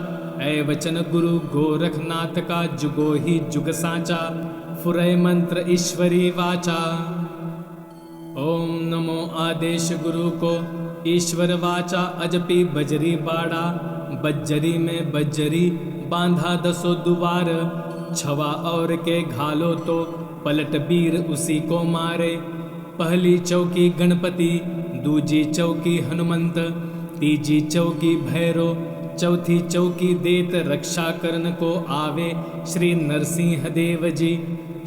[SPEAKER 2] ऐ वचन गुरु गोरखनाथ का जुगो ही जुग साचा। फुरय मंत्र ईश्वरी वाचा। ओम नमो आदेश गुरु को ईश्वर वाचा अजपी बजरी बाड़ा। बज्जरी में बज्जरी बांधा दसो दुबार। छवा और के घालो तो पलट वीर उसी को मारे। पहली चौकी गणपति, दूजी चौकी हनुमंत, तीजी चौकी भैरो, चौथी चौकी देत रक्षा करन को आवे श्री नरसिंह देव जी।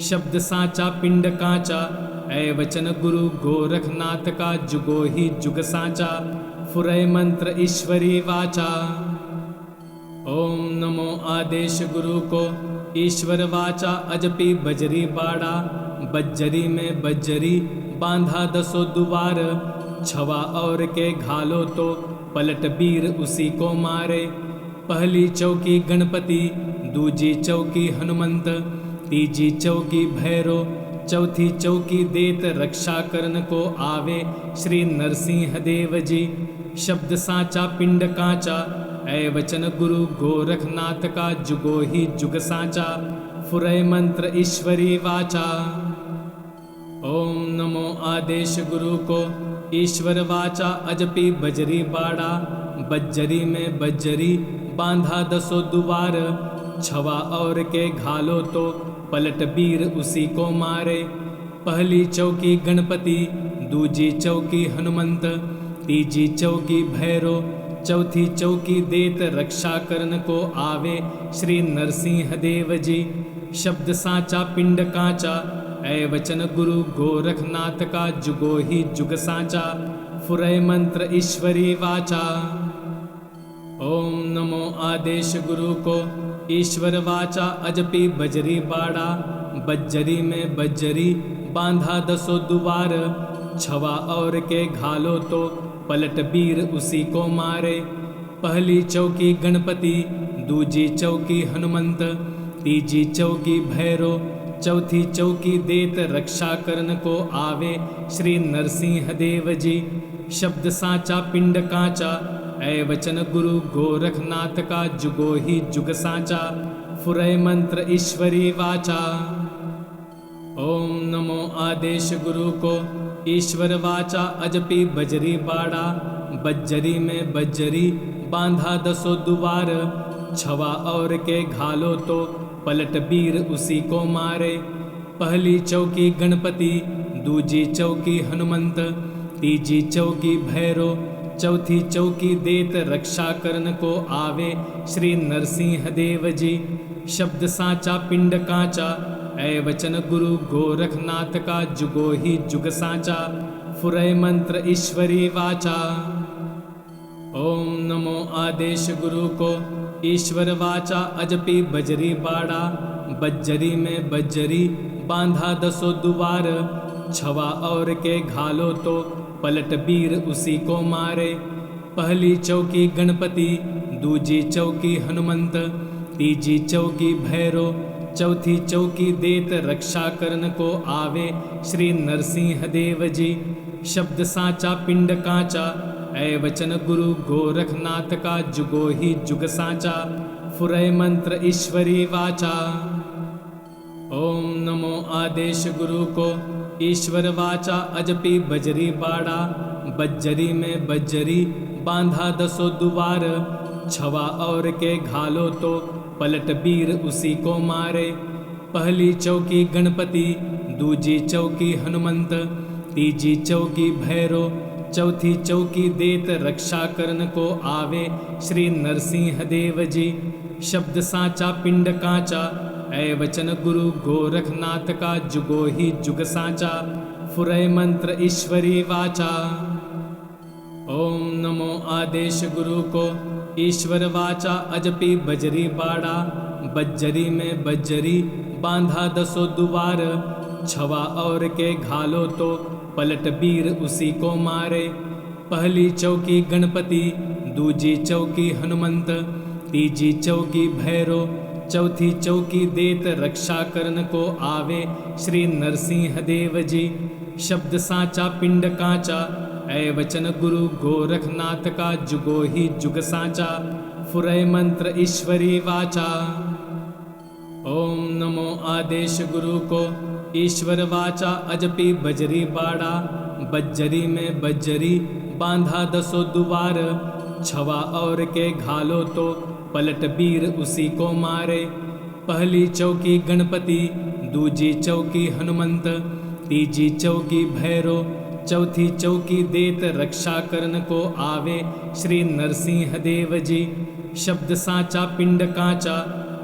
[SPEAKER 2] शब्द साचा पिंड कांचा, ऐ वचन गुरु गोरखनाथ का जुगो ही जुग साचा। फुरय मंत्र ईश्वरी वाचा। ओम नमो आदेश गुरु को ईश्वर वाचा अजपी बजरी बाड़ा। बज्जरी में बज्जरी बांधा दसो दुबार। छवा और के घालो तो पलट वीर उसी को मारे। पहली चौकी गणपति, दूजी चौकी हनुमंत, तीजी चौकी भैरो, चौथी चौकी देत रक्षा करन को आवे श्री नरसिंह देव जी। शब्द साचा पिंड कांचा ऐ वचन गुरु गोरखनाथ का जुगो ही जुग साचा। फुरय मंत्र ईश्वरी वाचा। ओम नमो आदेश गुरु को ईश्वर वाचा अजपी बजरी बाड़ा। बज्जरी में बज्जरी बांधा दसो दुबार। छवा और के घालो तो पलट वीर उसी को मारे। पहली चौकी गणपति दूजी चौकी हनुमंत तीजी चौकी भैरो चौथी चौकी देत रक्षा करन को आवे श्री नरसिंह देव जी। शब्द साचा पिंड कांचा ऐ वचन गुरु गोरखनाथ का जुगो ही जुग साचा। फुरय मंत्र ईश्वरी वाचा। ओम नमो आदेश गुरु को ईश्वर वाचा अजपी बजरी बाड़ा। बज्जरी में बज्जरी बांधा दसो दुबार। छवा और के घालो तो पलट वीर उसी को मारे। पहली चौकी गणपति दूजी चौकी हनुमंत तीजी चौकी भैरो चौथी चौकी देत रक्षा करन को आवे श्री नरसिंह देव जी। शब्द साचा पिंड कांचा ऐ वचन गुरु गोरखनाथ का जुगो ही जुग साचा। फुरय मंत्र ईश्वरी वाचा। ओम नमो आदेश गुरु को ईश्वर वाचा अजपी बजरी बाड़ा। बज्जरी में बज्जरी बांधा दसो दुबार। छवा और के घालो तो पलट वीर उसी को मारे। पहली चौकी गणपति दूजी चौकी हनुमंत तीजी चौकी भैरो चौथी चौकी देत रक्षा करन को आवे श्री नरसिंह देव जी। शब्द साचा पिंड कांचा ऐ वचन गुरु गोरखनाथ का जुगो ही जुग साचा। फुरय मंत्र ईश्वरी वाचा। ओम नमो आदेश गुरु को ईश्वर वाचा अजपी बजरी बाड़ा। बज्जरी में बज्जरी बांधा दसो दुबार। छवा और के घालो तो पलट वीर उसी को मारे। पहली चौकी गणपति दूजी चौकी हनुमंत तीजी चौकी भैरो चौथी चौकी देत रक्षा करन को आवे श्री नरसिंह देव जी। शब्द साचा पिंड कांचा ऐ वचन गुरु गोरखनाथ का जुगो ही जुग साचा। फुरय मंत्र ईश्वरी वाचा। ओम नमो आदेश गुरु को ईश्वर वाचा अजपी बजरी बाड़ा। बज्जरी में बज्जरी बांधा दसो दुबार। छवा और के घालो तो पलट वीर उसी को मारे। पहली चौकी गणपति दूजी चौकी हनुमंत तीजी चौकी भैरो चौथी चौकी देत रक्षा करन को आवे श्री नरसिंह देव जी। शब्द साचा पिंड कांचा ऐ वचन गुरु गोरखनाथ का जुगो ही जुग साचा। फुरय मंत्र ईश्वरी वाचा। ओम नमो आदेश गुरु को ईश्वर वाचा अजपी बजरी बाड़ा। बज्जरी में बज्जरी बांधा दसो दुबार। छवा और के घालो तो पलट वीर उसी को मारे। पहली चौकी गणपति दूजी चौकी हनुमंत तीजी चौकी भैरो चौथी चौकी देत रक्षा करन को आवे श्री नरसिंह देव जी। शब्द साचा पिंड कांचा ऐ वचन गुरु गोरखनाथ का जुगो ही जुग साचा। फुरय मंत्र ईश्वरी वाचा। ओम नमो आदेश गुरु को ईश्वर वाचा अजपी बजरी बाड़ा। बज्जरी में बज्जरी बांधा दसो दुबार। छवा और के घालो तो पलट वीर उसी को मारे। पहली चौकी गणपति दूजी चौकी हनुमंत तीजी चौकी भैरो चौथी चौकी देत रक्षा करन को आवे श्री नरसिंह देव जी। शब्द साचा पिंड कांचा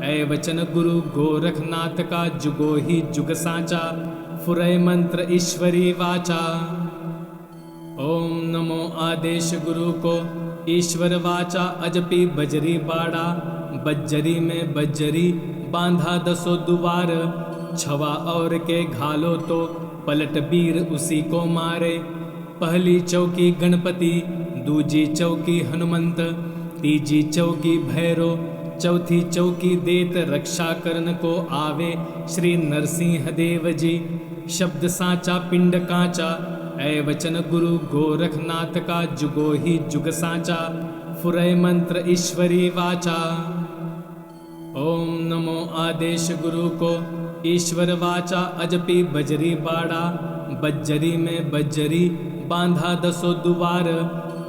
[SPEAKER 2] ऐ वचन गुरु गोरखनाथ का जुगो ही जुग साचा। फुरय मंत्र ईश्वरी वाचा। ओम नमो आदेश गुरु को ईश्वर वाचा अजपी बजरी बाड़ा। बज्जरी में बज्जरी बांधा दसो दुबार। छवा और के घालो तो पलट वीर उसी को मारे। पहली चौकी गणपति दूजी चौकी हनुमंत तीजी चौकी भैरो चौथी चौकी देत रक्षा करन को आवे श्री नरसिंह देव जी। शब्द साचा पिंड कांचा ऐ वचन गुरु गोरखनाथ का जुगो ही जुग साचा। फुरय मंत्र ईश्वरी वाचा। ओम नमो आदेश गुरु को ईश्वर वाचा अजपी बजरी बाड़ा। बज्जरी में बज्जरी बांधा दसो दुवार।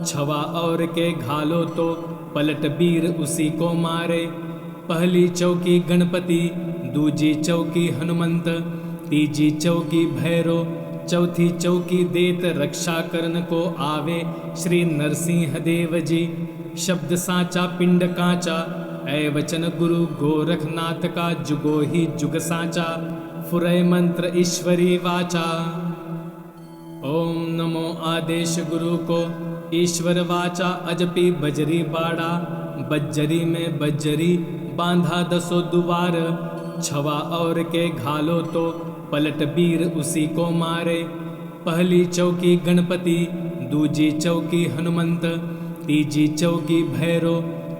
[SPEAKER 2] छवा और के घालो तो पलट वीर उसी को मारे। पहली चौकी गणपति दूजी चौकी हनुमंत तीजी चौकी भैरो चौथी चौकी देत रक्षा करन को आवे श्री नरसिंह देव जी। शब्द साचा पिंड कांचा ऐ वचन गुरु गोरखनाथ का जुगो ही जुग साचा। फुरय मंत्र ईश्वरी वाचा। ओम नमो आदेश गुरु को ईश्वर वाचा अजपी बजरी बाड़ा। बज्जरी में बज्जरी बांधा दसो दुवार। छवा और के घालो तो पलट वीर उसी को मारे। पहली चौकी गणपति दूजी चौकी हनुमंत तीजी चौकी भैरो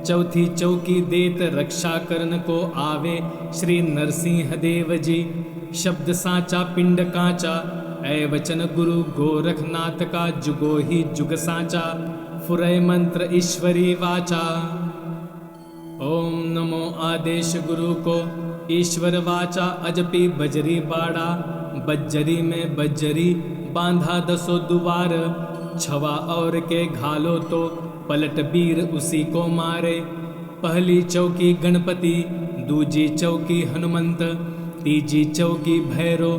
[SPEAKER 2] चौथी चौकी देत रक्षा करन को आवे श्री नरसिंह देव जी। शब्द साचा पिंड कांचा ऐ वचन गुरु गोरखनाथ का जुगो ही जुग साचा। फुरय मंत्र ईश्वरी वाचा। ओम नमो आदेश गुरु को ईश्वर वाचा अजपी बजरी बाड़ा। बज्जरी में बज्जरी बांधा दसो दुवार। छवा और के घालो तो पलट वीर उसी को मारे। पहली चौकी गणपति दूजी चौकी हनुमंत तीजी चौकी भैरो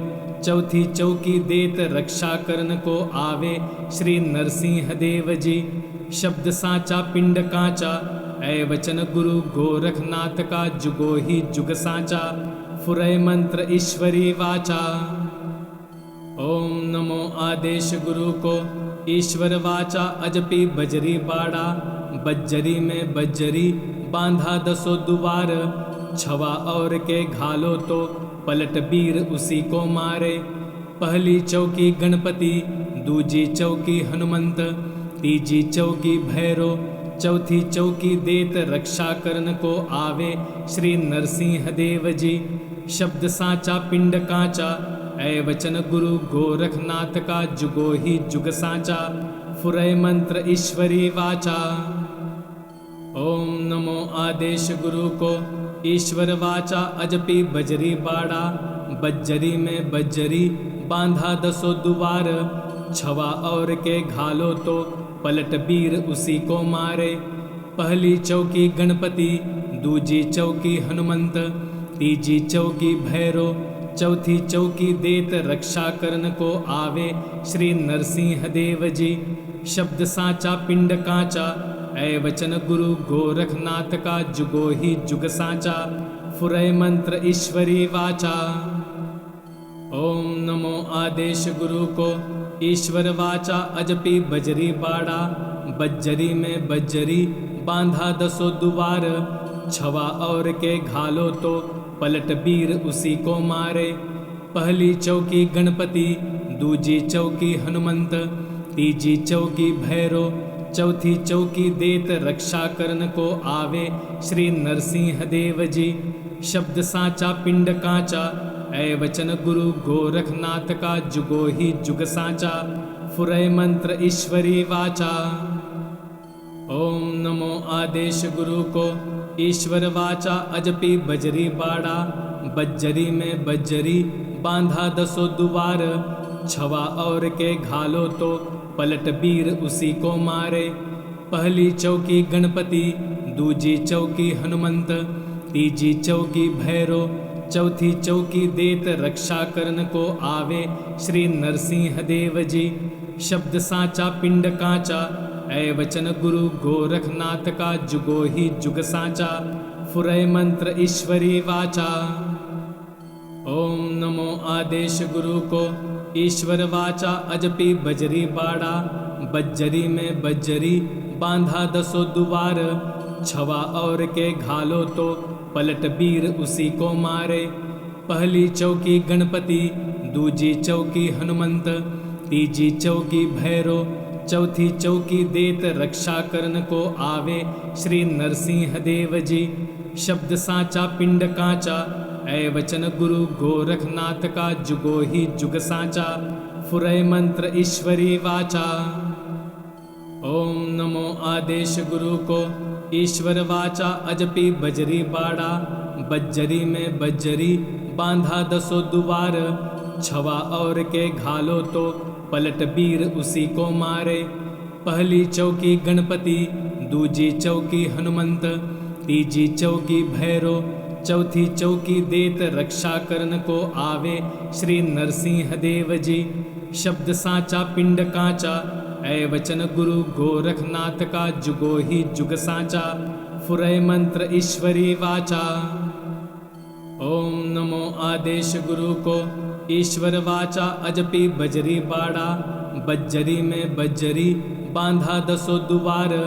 [SPEAKER 2] चौथी चौकी देत रक्षा करन को आवे श्री नरसिंह देव जी। शब्द साचा पिंड कांचा ऐ वचन गुरु गोरखनाथ का जुगो ही जुग साचा। फुरय मंत्र ईश्वरी वाचा। ओम नमो आदेश गुरु को ईश्वर वाचा अजपी बजरी बाड़ा। बज्जरी में बज्जरी बांधा दसो दुवार। छवा और के घालो तो पलट वीर उसी को मारे। पहली चौकी गणपति दूजी चौकी हनुमंत तीजी चौकी भैरो चौथी चौकी देत रक्षा करन को आवे श्री नरसिंह देव जी। शब्द साचा पिंड कांचा ऐ वचन गुरु गोरखनाथ का जुगो ही जुग साचा। फुरय मंत्र ईश्वरी वाचा। ओम नमो आदेश गुरु को ईश्वर वाचा अजपी बजरी बाड़ा। बज्जरी में बज्जरी बांधा दसो दुवार। छवा और के घालो तो पलट वीर उसी को मारे। पहली चौकी गणपति दूजी चौकी हनुमंत तीजी चौकी भैरो चौथी चौकी देत रक्षा करन को आवे श्री नरसिंह देव जी। शब्द साचा पिंड कांचा ऐ वचन गुरु गोरखनाथ का जुगो ही जुग साचा। फुरय मंत्र ईश्वरी वाचा। ओम नमो आदेश गुरु को ईश्वर वाचा अजपी बजरी बाड़ा। बज्जरी में बज्जरी बांधा दसो दुवार। छवा और के घालो तो पलट वीर उसी को मारे। पहली चौकी गणपति दूजी चौकी हनुमंत तीजी चौकी भैरो चौथी चौकी देत रक्षा करन को आवे श्री नरसिंह देव जी। शब्द साचा पिंड कांचा ऐ वचन गुरु गोरखनाथ का जुगो ही जुग साचा। फुरय मंत्र ईश्वरी वाचा। ओम नमो आदेश गुरु को ईश्वर वाचा अजपी बजरी बाड़ा। बज्जरी में बज्जरी बांधा दसो दुवार। छवा और के घालो तो पलट वीर उसी को मारे। पहली चौकी गणपति दूजी चौकी हनुमंत तीजी चौकी भैरो चौथी चौकी देत रक्षा करन को आवे श्री नरसिंह देव जी। शब्द साचा पिंड कांचा ऐ वचन गुरु गोरखनाथ का जुगो ही जुग साचा। फुरय मंत्र ईश्वरी वाचा। ओम नमो आदेश गुरु को ईश्वर वाचा अजपी बजरी बाड़ा। बज्जरी में बज्जरी बांधा दसो दुवार। छवा और के घालो तो पलट वीर उसी को मारे। पहली चौकी गणपति दूजी चौकी हनुमंत तीजी चौकी भैरो चौथी चौकी देत रक्षा करन को आवे श्री नरसिंह देव जी। शब्द साचा पिंड कांचा, ऐ वचन गुरु गोरखनाथ का जुगो ही जुग साचा, फुरै मंत्र ईश्वरी वाचा। ओम नमो आदेश गुरु को ईश्वर वाचा, अजपी बजरी बाड़ा, बज्जरी में बज्जरी बांधा दसो दुबार, छवा और के घालो तो पलट वीर उसी को मारे। पहली चौकी गणपति, दूजी चौकी हनुमंत, तीजी चौकी भैरो, चौथी चौकी देत रक्षा करन को आवे श्री नरसिंह देव जी। शब्द साचा पिंड कांचा, ऐ वचन गुरु गोरखनाथ का जुगो ही जुग साचा, फुरै मंत्र ईश्वरी वाचा। ओम नमो आदेश गुरु को ईश्वर वाचा, अजपी बजरी बाड़ा, बज्जरी में बज्जरी बांधा दसो दुबार,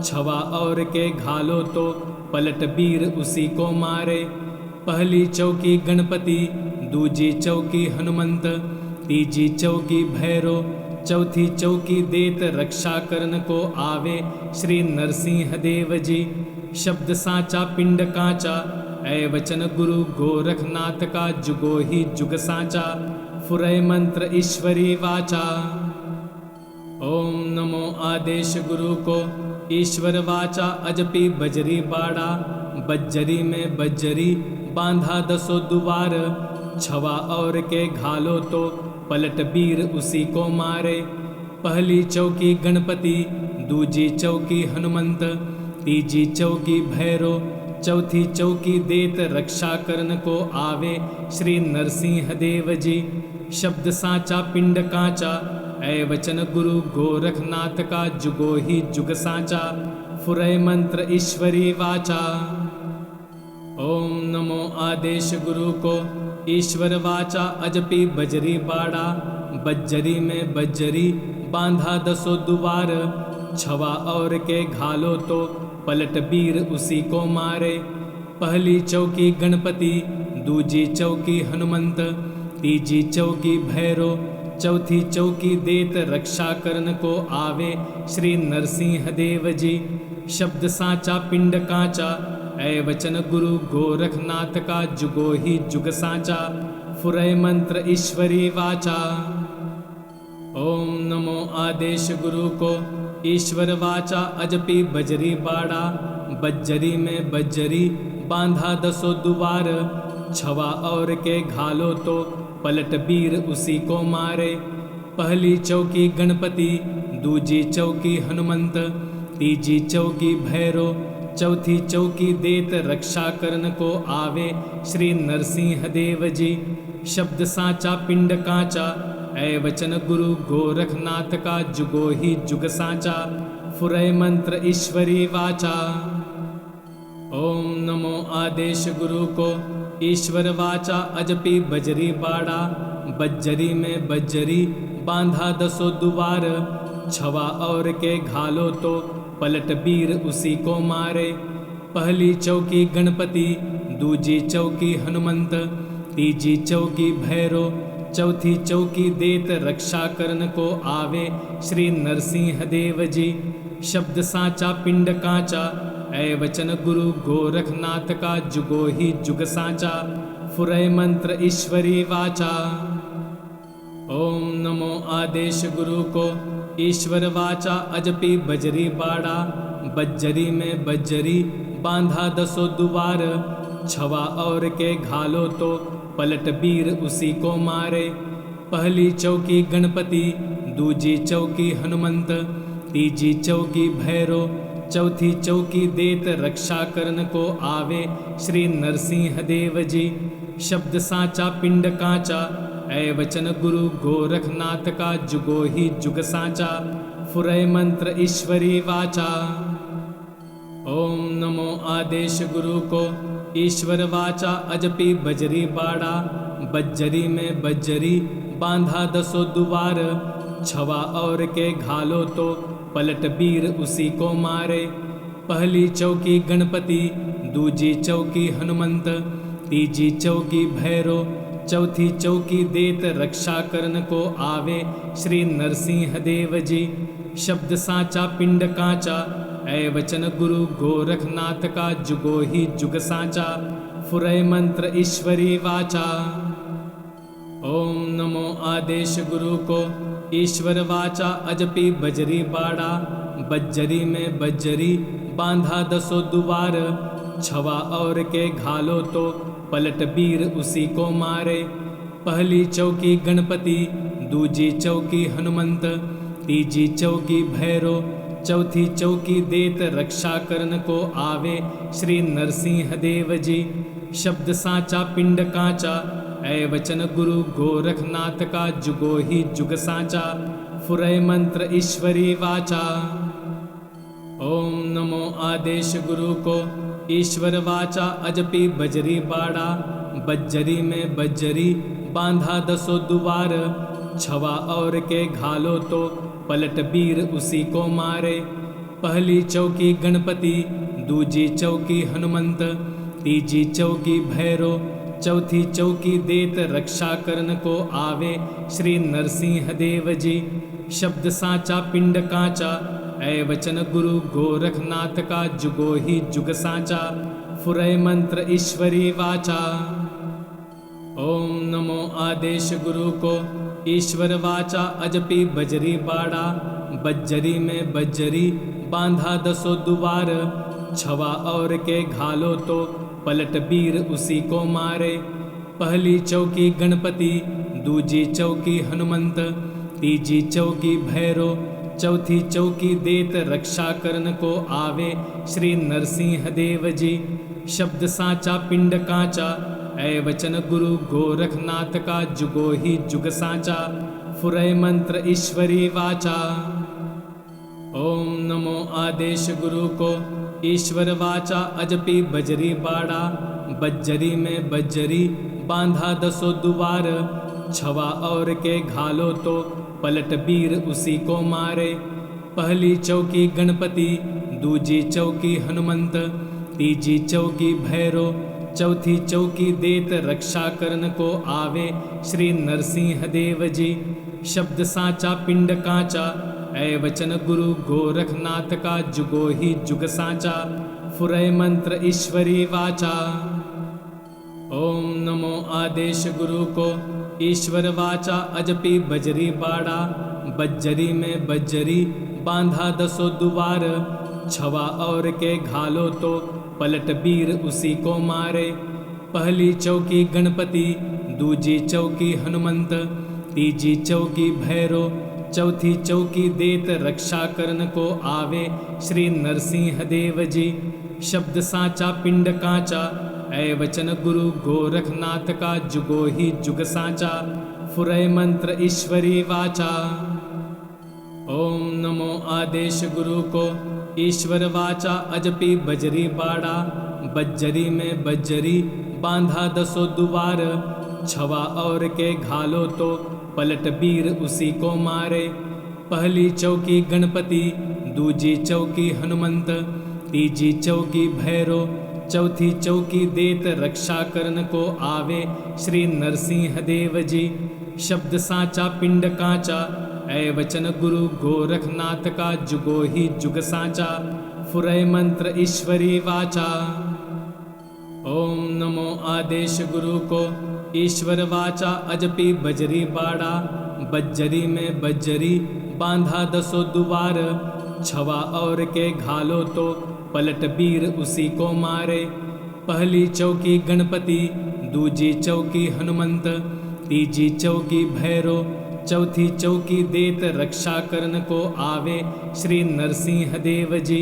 [SPEAKER 2] छवा और के घालो तो पलट वीर उसी को मारे। पहली चौकी गणपति, दूजी चौकी हनुमंत, तीजी चौकी भैरो, चौथी चौकी देत रक्षा करन को आवे श्री नरसिंह देव जी। शब्द साचा पिंड कांचा, ऐ वचन गुरु गोरखनाथ का जुगो ही जुग साचा, फुरै मंत्र ईश्वरी वाचा। ओम नमो आदेश गुरु को ईश्वर वाचा, अजपी बजरी बाड़ा, बज्जरी में बज्जरी बांधा दसो दुबार, छवा और के घालो तो पलट वीर उसी को मारे। पहली चौकी गणपति, दूजी चौकी हनुमंत, तीजी चौकी भैरो, चौथी चौकी देत रक्षा करन को आवे श्री नरसिंह देव जी। शब्द साचा पिंड कांचा, ऐ वचन गुरु गोरखनाथ का जुगो ही जुग साचा, फुरै मंत्र ईश्वरी वाचा। ओम नमो आदेश गुरु को ईश्वर वाचा, अजपी बजरी बाड़ा, बज्जरी में बज्जरी बांधा दसो दुबार, छवा और के घालो तो पलट वीर उसी को मारे। पहली चौकी गणपति, दूजी चौकी हनुमंत, तीजी चौकी भैरो, चौथी चौकी देत रक्षा करन को आवे श्री नरसिंह देव जी। शब्द साचा पिंड कांचा, ऐ वचन गुरु गोरखनाथ का जुगो ही जुग साचा, फुरै मंत्र ईश्वरी वाचा। ओम नमो आदेश गुरु को ईश्वर वाचा, अजपी बजरी बाड़ा, बज्जरी में बज्जरी बांधा दसो दुबार, छवा और के घालो तो पलट वीर उसी को मारे। पहली चौकी गणपति, दूजी चौकी हनुमंत, तीजी चौकी भैरो, चौथी चौकी देत रक्षा करन को आवे श्री नरसिंह देव जी। शब्द साचा पिंड कांचा, ऐ वचन गुरु गोरखनाथ का जुगो ही जुग साचा, फुरै मंत्र ईश्वरी वाचा। ओम नमो आदेश गुरु को ईश्वर वाचा, अजपी बजरी बाड़ा, बज्जरी में बज्जरी बांधा दसो दुबार, छवा और के घालो तो पलट वीर उसी को मारे। पहली चौकी गणपति, दूजी चौकी हनुमंत, तीजी चौकी भैरो, चौथी चौकी देत रक्षा करन को आवे श्री नरसिंह देव जी। शब्द साचा पिंड कांचा, ऐ वचन गुरु गोरखनाथ का जुगो ही जुग साचा, फुरै मंत्र ईश्वरी वाचा। ओम नमो आदेश गुरु को ईश्वर वाचा, अजपी बजरी बाड़ा, बज्जरी में बज्जरी बांधा दसो दुबार, छवा और के घालो तो पलट वीर उसी को मारे। पहली चौकी गणपति, दूजी चौकी हनुमंत, तीजी चौकी भैरो, चौथी चौकी देत रक्षा करन को आवे श्री नरसिंह देव जी। शब्द साचा पिंड कांचा, ऐ वचन गुरु गोरखनाथ का जुगो ही जुग साचा, फुरै मंत्र ईश्वरी वाचा। ओम नमो आदेश गुरु को ईश्वर वाचा, अजपी बजरी बाड़ा, बज्जरी में बज्जरी बांधा दसो दुबार, छवा और के घालो तो पलट वीर उसी को मारे। पहली चौकी गणपति, दूजी चौकी हनुमंत, तीजी चौकी भैरो, चौथी चौकी देत रक्षा करन को आवे श्री नरसिंह देव जी। शब्द साचा पिंड कांचा, ऐ वचन गुरु गोरखनाथ का जुगो ही जुग साचा, फुरै मंत्र ईश्वरी वाचा। ओम नमो आदेश गुरु को ईश्वर वाचा, अजपी बजरी बाड़ा, बज्जरी में बज्जरी बांधा दसो दुबार। छवा और के घालो तो पलट वीर उसी को मारे। पहली चौकी गणपति, दूजी चौकी हनुमंत, तीजी चौकी भैरो, चौथी चौकी देत रक्षा करन को आवे श्री नरसिंह देव जी। शब्द साचा पिंड कांचा, ऐ वचन गुरु गोरखनाथ का जुगो ही जुग साचा, फुरै मंत्र ईश्वरी वाचा। ओम नमो आदेश गुरु को ईश्वर वाचा, अजपी बजरी बाड़ा, बज्जरी में बज्जरी बांधा दसो दुबार। छवा और के घालो तो पलट वीर उसी को मारे। पहली चौकी गणपति, दूजी चौकी हनुमंत, तीजी चौकी भैरो, चौथी चौकी देत रक्षा करन को आवे श्री नरसिंह देव जी। शब्द साचा पिंड कांचा, ऐ वचन गुरु गोरखनाथ का जुगो ही जुग साचा, फुरै मंत्र ईश्वरी वाचा। ओम नमो आदेश गुरु को ईश्वर वाचा, अजपी बजरी बाड़ा, बज्जरी में बज्जरी बांधा दसो दुबार। छवा और के घालो तो पलट वीर उसी को मारे। पहली चौकी गणपति, दूजी चौकी हनुमंत, तीजी चौकी भैरो, चौथी चौकी देत रक्षा करन को आवे श्री नरसिंह देव जी। शब्द साचा पिंड कांचा, ऐ वचन गुरु गोरखनाथ का जुगो ही जुग साचा, फुरै मंत्र ईश्वरी वाचा। ओम नमो आदेश गुरु को ईश्वर वाचा, अजपी बजरी बाड़ा, बज्जरी में बज्जरी बांधा दसो दुबार। छवा और के घालो तो पलट वीर उसी को मारे। पहली चौकी गणपति, दूजी चौकी हनुमंत, तीजी चौकी भैरो, चौथी चौकी देत रक्षा करन को आवे श्री नरसिंह देव जी। शब्द साचा पिंड कांचा, ऐ वचन गुरु गोरखनाथ का जुगो ही जुग साचा, फुरै मंत्र ईश्वरी वाचा। ओम नमो आदेश गुरु को ईश्वर वाचा, अजपी बजरी बाड़ा, बज्जरी में बज्जरी बांधा दसो दुबार। छवा और के घालो तो पलट वीर उसी को मारे। पहली चौकी गणपति, दूजी चौकी हनुमंत, तीजी चौकी भैरो, चौथी चौकी देत रक्षा करन को आवे श्री नरसिंह देव जी। शब्द साचा पिंड कांचा, ऐ वचन गुरु गोरखनाथ का जुगो ही जुग साचा, फुरै मंत्र ईश्वरी वाचा। ओम नमो आदेश गुरु को ईश्वर वाचा, अजपी बजरी बाड़ा, बज्जरी में बज्जरी बांधा दसो दुबार। छवा और के घालो तो पलट वीर उसी को मारे। पहली चौकी गणपति, दूजी चौकी हनुमंत, तीजी चौकी भैरो, चौथी चौकी देत रक्षा करन को आवे श्री नरसिंह देव जी। शब्द साचा पिंड कांचा, ऐ वचन गुरु गोरखनाथ का जुगो ही जुग साचा, फुरै मंत्र ईश्वरी वाचा। ओम नमो आदेश गुरु को ईश्वर वाचा, अजपी बजरी बाड़ा, बज्जरी में बज्जरी बांधा दसो दुबार। छवा और के घालो तो पलट वीर उसी को मारे। पहली चौकी गणपति, दूजी चौकी हनुमंत, तीजी चौकी भैरो, चौथी चौकी देत रक्षा करन को आवे श्री नरसिंह देव जी।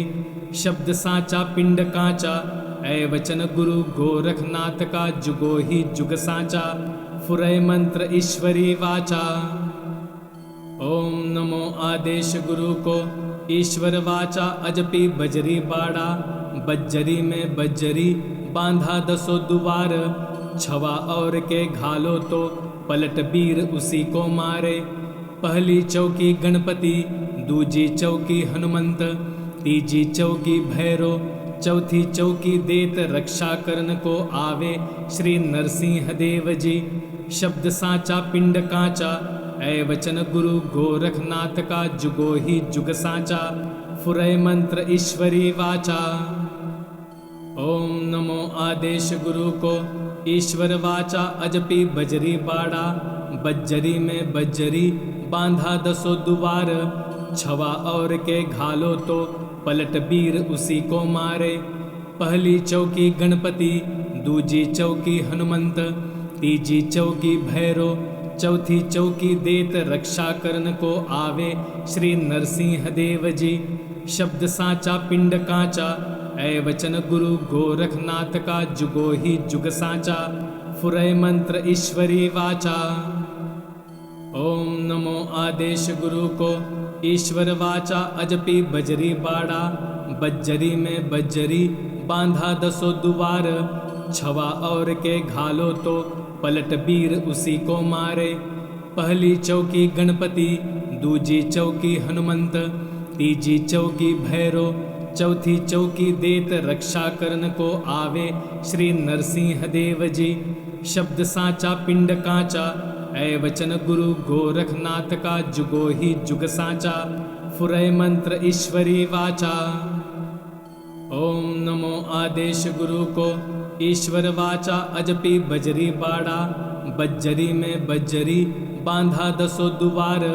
[SPEAKER 2] शब्द साचा पिंड कांचा, ऐ वचन गुरु गोरखनाथ का जुगो ही जुग साचा, फुरै मंत्र ईश्वरी वाचा। ओम नमो आदेश गुरु को ईश्वर वाचा, अजपी बजरी बाड़ा, बज्जरी में बज्जरी बांधा दसो दुबार। छवा और के घालो तो पलट वीर उसी को मारे। पहली चौकी गणपति, दूजी चौकी हनुमंत, तीजी चौकी भैरो, चौथी चौकी देत रक्षा करन को आवे श्री नरसिंह देव जी। शब्द साचा पिंड कांचा, ऐ वचन गुरु गोरखनाथ का जुगो ही जुग साचा, फुरय मंत्र ईश्वरी वाचा। ओम नमो आदेश गुरु को ईश्वर वाचा अजपी बजरी बाड़ा। बज्जरी में बज्जरी बांधा दसो दुबार। छवा और के घालो तो पलट वीर उसी को मारे। पहली चौकी गणपति, दूजी चौकी हनुमंत, तीजी चौकी भैरो, चौथी चौकी देत रक्षा करन को आवे श्री नरसिंह देव जी। शब्द साचा पिंड कांचा, ऐ वचन गुरु गोरखनाथ का जुगो ही जुग साचा। फुरय मंत्र ईश्वरी वाचा। ओम नमो आदेश गुरु को ईश्वर वाचा अजपी बजरी बाड़ा। बज्जरी में बज्जरी बांधा दसो दुबार। छवा और के घालो तो पलट वीर उसी को मारे। पहली चौकी गणपति, दूजी चौकी हनुमंत, तीजी चौकी भैरो, चौथी चौकी देत रक्षा करन को आवे श्री नरसिंह देव जी। शब्द साचा पिंड कांचा, ऐ वचन गुरु गोरखनाथ का जुगो ही जुग साचा। फुरय मंत्र ईश्वरी वाचा। ओम नमो आदेश गुरु को ईश्वर वाचा अजपी बजरी बाड़ा। बज्जरी में बज्जरी बांधा दसो दुबार।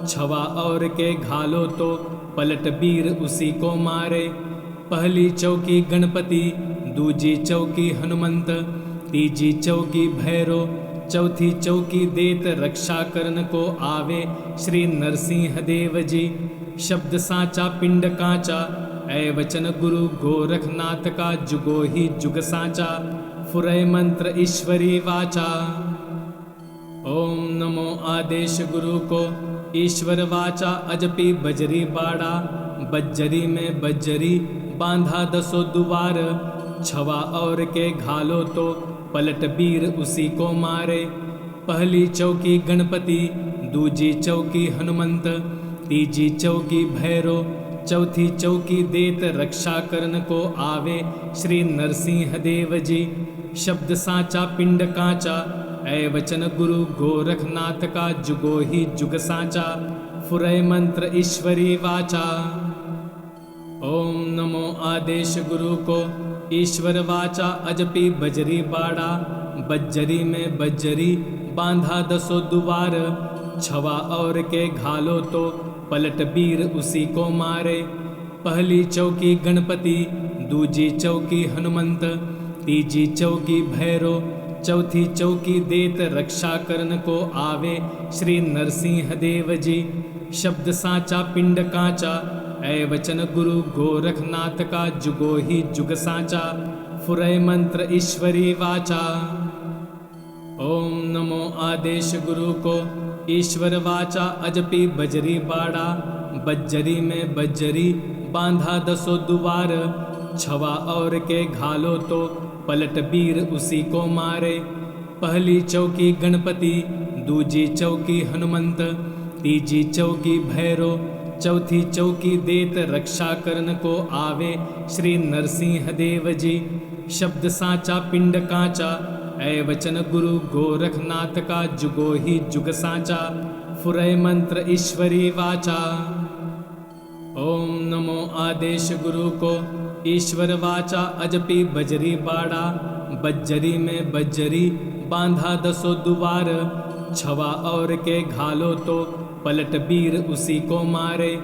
[SPEAKER 2] छवा और के घालो तो पलट वीर उसी को मारे। पहली चौकी गणपति, दूजी चौकी हनुमंत, तीजी चौकी भैरो, चौथी चौकी देत रक्षा करन को आवे श्री नरसिंह देव जी। शब्द साचा पिंड कांचा, ऐ वचन गुरु गोरखनाथ का जुगो ही जुग साचा। फुरय मंत्र ईश्वरी वाचा। ओम नमो आदेश गुरु को ईश्वर वाचा अजपी बजरी बाड़ा। बज्जरी में बज्जरी बांधा दसो दुबार। छवा और के घालो तो पलट वीर उसी को मारे। पहली चौकी गणपति, दूजी चौकी हनुमंत, तीजी चौकी भैरो, चौथी चौकी देत रक्षा करन को आवे श्री नरसिंह देव जी। शब्द साचा पिंड कांचा, ऐ वचन गुरु गोरखनाथ का जुगो ही जुग साचा। फुरय मंत्र ईश्वरी वाचा। ओम नमो आदेश गुरु को ईश्वर वाचा अजपी बजरी बाड़ा। बज्जरी में बज्जरी बांधा दसो दुबार। छवा और के घालो तो पलट वीर उसी को मारे। पहली चौकी गणपति, दूजी चौकी हनुमंत, तीजी चौकी भैरो, चौथी चौकी देत रक्षा करन को आवे श्री नरसिंह देव जी। शब्द साचा पिंड कांचा, ऐ वचन गुरु गोरखनाथ का जुगो ही जुग साचा। फुरय मंत्र ईश्वरी वाचा। ओम नमो आदेश गुरु को ईश्वर वाचा अजपी बजरी बाड़ा। बज्जरी में बज्जरी बांधा दसो दुबार। छवा और के घालो तो पलट वीर उसी को मारे। पहली चौकी गणपति, दूजी चौकी हनुमंत, तीजी चौकी भैरो, चौथी चौकी देत रक्षा करन को आवे श्री नरसिंह देव जी। शब्द साचा पिंड कांचा, ऐ वचन गुरु गोरखनाथ का जुगो ही जुग साचा। फुरय मंत्र ईश्वरी वाचा। ओम नमो आदेश गुरु को ईश्वर वाचा अजपी बजरी बाड़ा। बज्जरी में बज्जरी बांधा दसो दुबार। छवा और के घालो तो पलट वीर उसी को मारे।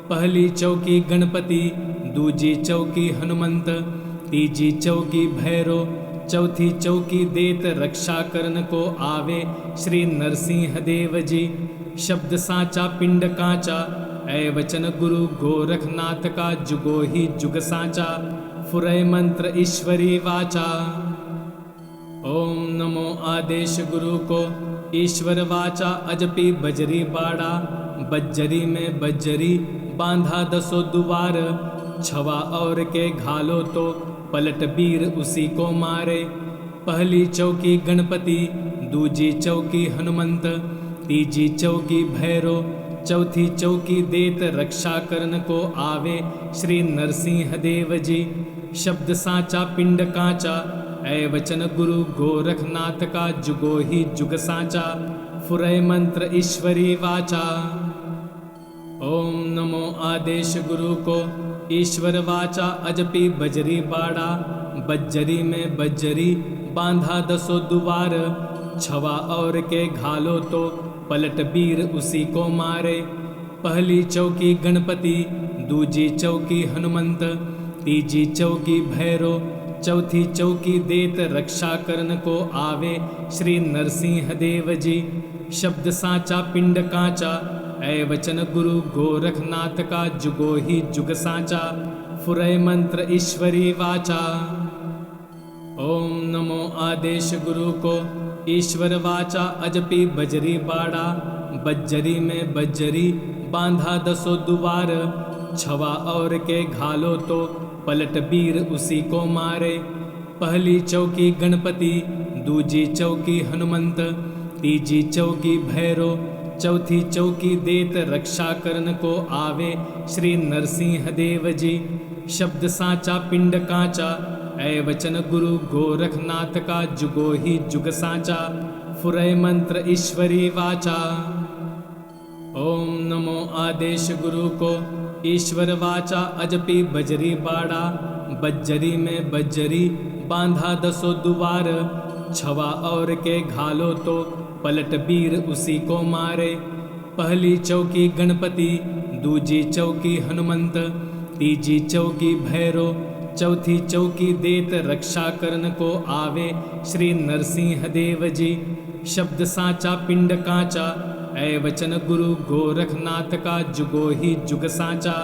[SPEAKER 2] पहली चौकी गणपति, दूजी चौकी हनुमंत, तीजी चौकी भैरो, चौथी चौकी देत रक्षा करन को आवे श्री नरसिंह देव जी। शब्द साचा पिंड कांचा, ऐ वचन गुरु गोरखनाथ का जुगो ही जुग साचा। फुरय मंत्र ईश्वरी वाचा। ओम नमो आदेश गुरु को ईश्वर वाचा अजपी बजरी बाड़ा। बज्जरी में बज्जरी बांधा दसो दुबार। छवा और के घालो तो पलट वीर उसी को मारे। पहली चौकी गणपति, दूजी चौकी हनुमंत, तीजी चौकी भैरो, चौथी चौकी देत रक्षा करन को आवे श्री नरसिंह देव जी। शब्द साचा पिंड कांचा, ऐ वचन गुरु गोरखनाथ का जुगो ही जुग साचा। फुरय मंत्र ईश्वरी वाचा। ओम नमो आदेश गुरु को ईश्वर वाचा अजपी बजरी बाड़ा। बज्जरी में बज्जरी बांधा दसों दुआर। छवा और के घालो तो पलट बीर उसी को मारे। पहली चौकी गणपति, दूजी चौकी हनुमंत, तीजी चौकी भैरो, चौथी चौकी देत रक्षा करन को आवे श्री नरसिंह देव जी। शब्द साचा पिंड कांचा, ऐ वचन गुरु गोरखनाथ का जुगो ही जुग साचा। फुरय मंत्र ईश्वरी वाचा। ओम नमो आदेश गुरु को ईश्वर वाचा अजपी बजरी बाड़ा। बज्जरी में बज्जरी बांधा दसों दुआर। छवा और के घालो तो पलट बीर उसी को मारे। पहली चौकी गणपति, दूजी चौकी हनुमंत, तीजी चौकी भैरो, चौथी चौकी देत रक्षा करन को आवे श्री नरसिंह देव जी। शब्द साचा पिंड कांचा, ऐ वचन गुरु गोरखनाथ का जुगो ही जुग साचा। फुरय मंत्र ईश्वरी वाचा। ओम नमो आदेश गुरु को ईश्वर वाचा अजपी बजरी बाड़ा। बज्जरी में बज्जरी बांधा दसों दुआर। छवा और के घालो तो पलट बीर उसी को मारे। पहली चौकी गणपति, दूजी चौकी हनुमंत, तीजी चौकी भैरो, चौथी चौकी देत रक्षा करन को आवे श्री नरसिंह देव जी। शब्द साचा पिंड कांचा, ऐ वचन गुरु गोरखनाथ का जुगो ही जुग साचा।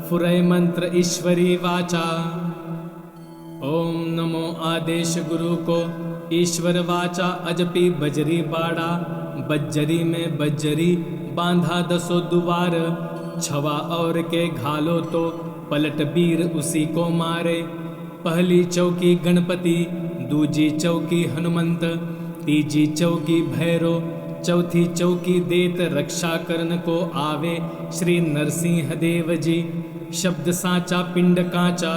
[SPEAKER 2] फुरय मंत्र ईश्वरी वाचा। ओम नमो आदेश गुरु को ईश्वर वाचा अजपी बजरी बाड़ा। बज्जरी में बज्जरी बांधा दसों दुआर। छवा और के घालो तो पलट बीर उसी को मारे। पहली चौकी गणपति, दूजी चौकी हनुमंत, तीजी चौकी भैरो, चौथी चौकी देत रक्षा करन को आवे श्री नरसिंह देव जी। शब्द साचा पिंड कांचा,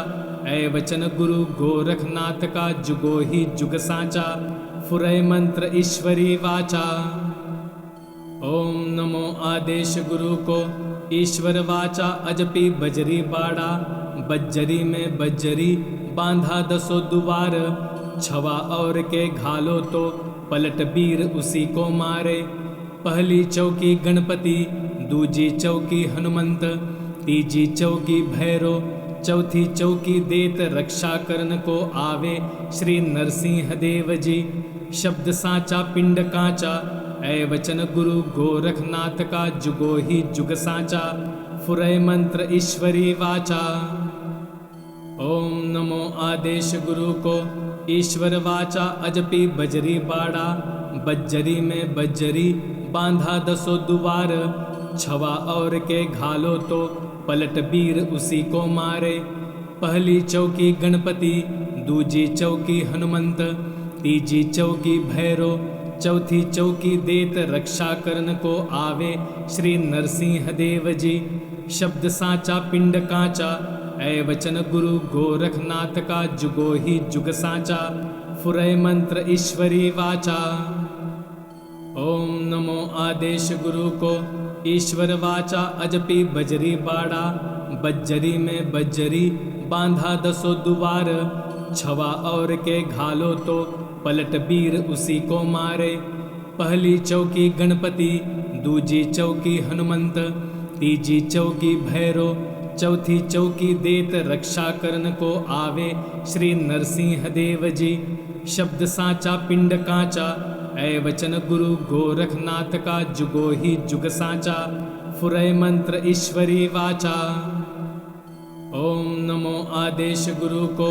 [SPEAKER 2] ऐ वचन गुरु गोरखनाथ का जुगो ही जुग साचा। फुरय मंत्र ईश्वरी वाचा। ओम नमो आदेश गुरु को ईश्वर वाचा अजपी बजरी बाड़ा। बज्जरी में बज्जरी बांधा दसों दुआर। छवा और के घालो तो पलट बीर उसी को मारे। पहली चौकी गणपति, दूजी चौकी हनुमंत, तीजी चौकी भैरो, चौथी चौकी देत रक्षा करन को आवे श्री नरसिंह देव जी। शब्द साचा पिंड कांचा, ऐ वचन गुरु गोरखनाथ का जुगो ही जुग साचा। फुरय मंत्र ईश्वरी वाचा। ओम नमो आदेश गुरु को ईश्वर वाचा अजपी बजरी बाड़ा। बज्जरी में बज्जरी बांधा दसों दुआर। छवा और के घालो तो पलट बीर उसी को मारे। पहली चौकी गणपति, दूजी चौकी हनुमंत, तीजी चौकी भैरो, चौथी चौकी देत रक्षा करन को आवे श्री नरसिंह देव जी। शब्द साचा पिंड कांचा, ऐ वचन गुरु गोरखनाथ का जुगो ही जुग साचा। फुरय मंत्र ईश्वरी वाचा। ओम नमो आदेश गुरु को ईश्वर वाचा अजपी बजरी बाड़ा। बज्जरी में बज्जरी बांधा दसों दुआर। छवा और के घालो तो पलट बीर उसी को मारे। पहली चौकी गणपति, दूजी चौकी हनुमंत, तीजी चौकी भैरो, चौथी चौकी देत रक्षा करन को आवे श्री नरसिंह देव जी। शब्द साचा पिंड कांचा, ऐ वचन गुरु गोरखनाथ का जुगो ही जुग साचा। फुरय मंत्र ईश्वरी वाचा। ओम नमो आदेश गुरु को